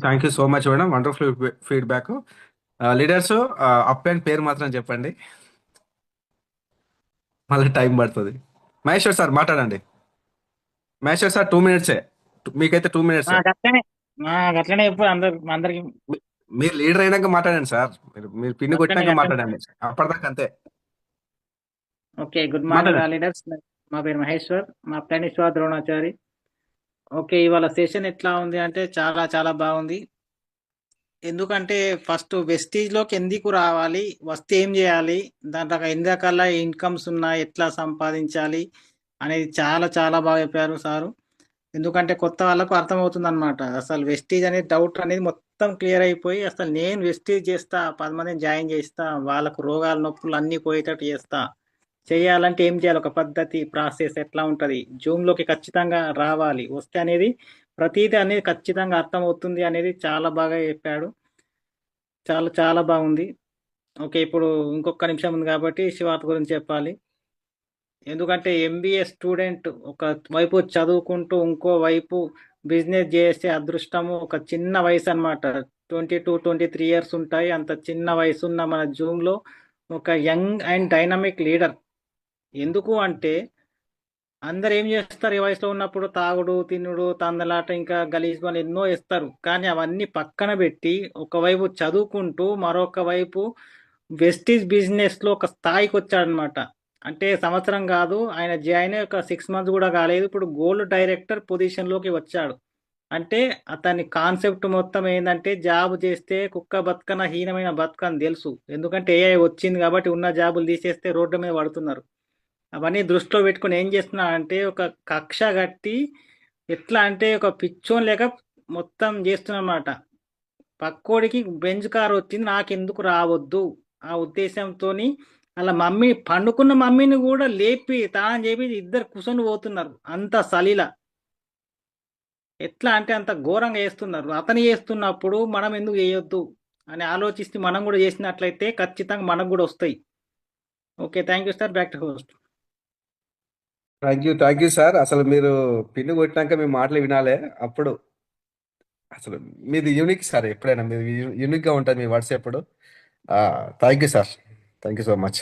Thank you so much madam. Wonderful feedback. Leaders upline పేరు మాత్రం చెప్పండి, మళ్ళీ టైం పడుతుంది. మహేశ్వర్ సార్ మాట్లాడండి. మహేశ్వర్ సార్ 2 minutes, మీకైతే 2 minutes. అట్లనే ఇప్పుడు అందరికి మీరు లీడర్ అయినాక మాట్లాడండి సార్. మీరు పిన్ను కొట్టినాక మాట్లాడండి, అప్పటిదాకా అంతే. Okay, good morning leaders. మా పేరు మహేశ్వర్, మా ప్లాన్ శివ ద్రోణాచారి. ఓకే, ఇవాళ సెషన్ ఎట్లా ఉంది అంటే చాలా చాలా బాగుంది. ఎందుకంటే ఫస్ట్ వెస్టీజ్లోకి ఎందుకు రావాలి, వస్తే ఏం చేయాలి, దాంట్లో ఎన్ని రకాల ఇన్కమ్స్ ఉన్నాయి, ఎట్లా సంపాదించాలి అనేది చాలా చాలా బాగా చెప్పారు సారు. ఎందుకంటే కొత్త వాళ్ళకు అర్థమవుతుంది అనమాట. అసలు వెస్టీజ్ అనేది డౌట్ అనేది మొత్తం క్లియర్ అయిపోయి, అసలు నేను వెస్టీజ్ చేస్తా, 10 మందిని జాయిన్ చేస్తా, వాళ్ళకు రోగాలు నొప్పులు అన్నీ పోయేటట్టు చేస్తా, చేయాలంటే ఏం చేయాలి, ఒక పద్ధతి ప్రాసెస్ ఎట్లా ఉంటుంది, జూమ్లోకి ఖచ్చితంగా రావాలి, వస్తే అనేది ప్రతిదీ అనేది ఖచ్చితంగా అర్థమవుతుంది అనేది చాలా బాగా చెప్పాడు. చాలా చాలా బాగుంది. ఓకే, ఇప్పుడు ఇంకొక నిమిషం ఉంది కాబట్టి శివార్త గురించి చెప్పాలి. ఎందుకంటే ఎంబీఏ స్టూడెంట్ ఒక వైపు చదువుకుంటూ ఇంకో వైపు బిజినెస్ చేసే అదృష్టము ఒక చిన్న వయసు అనమాట. 22-23 ఇయర్స్ ఉంటాయి. అంత చిన్న వయసు ఉన్న మన జూమ్లో ఒక యంగ్ అండ్ డైనమిక్ లీడర్. ఎందుకు అంటే అందరు ఏం చేస్తారు, ఈ వయసులో ఉన్నప్పుడు తాగుడు, తినుడు, తందలాట, ఇంకా గలీజ్ పనులు ఎన్నో చేస్తారు. కానీ అవన్నీ పక్కన పెట్టి ఒకవైపు చదువుకుంటూ మరొక వైపు వెస్టీజ్ బిజినెస్లో ఒక స్థాయికి వచ్చాడనమాట. అంటే సంవత్సరం కాదు, ఆయన జాయిన్ అయ్యి ఒక 6 మంత్స్ కూడా కాలేదు, ఇప్పుడు గోల్డ్ డైరెక్టర్ పొజిషన్లోకి వచ్చాడు. అంటే అతని కాన్సెప్ట్ మొత్తం ఏంటంటే జాబ్ చేస్తే కుక్క బతుకన హీనమైన బతుకని తెలుసు. ఎందుకంటే ఏఐ వచ్చింది కాబట్టి ఉన్న జాబులు తీసేస్తే రోడ్డు మీద పడుతున్నారు. అవన్నీ దృష్టిలో పెట్టుకొని ఏం చేస్తున్నాడంటే ఒక కక్ష కట్టి ఎట్లా అంటే ఒక పిచ్చోన్ లేక మొత్తం చేస్తున్నమాట. పక్కోడికి బెంచ్ కార్ వచ్చింది, నాకెందుకు రావద్దు ఆ ఉద్దేశంతో అలా మమ్మీ పండుకున్న మమ్మీని కూడా లేపి తాను చెప్పి ఇద్దరు కూర్చొని పోతున్నారు. అంత సలీల ఎట్లా అంటే అంత ఘోరంగా చేస్తున్నారు. అతను చేస్తున్నప్పుడు మనం ఎందుకు చేయొద్దు అని ఆలోచిస్తే మనం కూడా చేసినట్లయితే ఖచ్చితంగా మనకు కూడా వస్తాయి. Okay, thank you sir. Back to host. Thank you sir. అసలు మీరు పిన్ను కొట్టినాక మీ మాటలు వినాలే. అప్పుడు అసలు మీది యూనిక్ సార్, ఎప్పుడైనా మీది యూనిక్గా ఉంటుంది మీ వర్డ్స్ ఎప్పుడు. Thank you sir, thank you so much.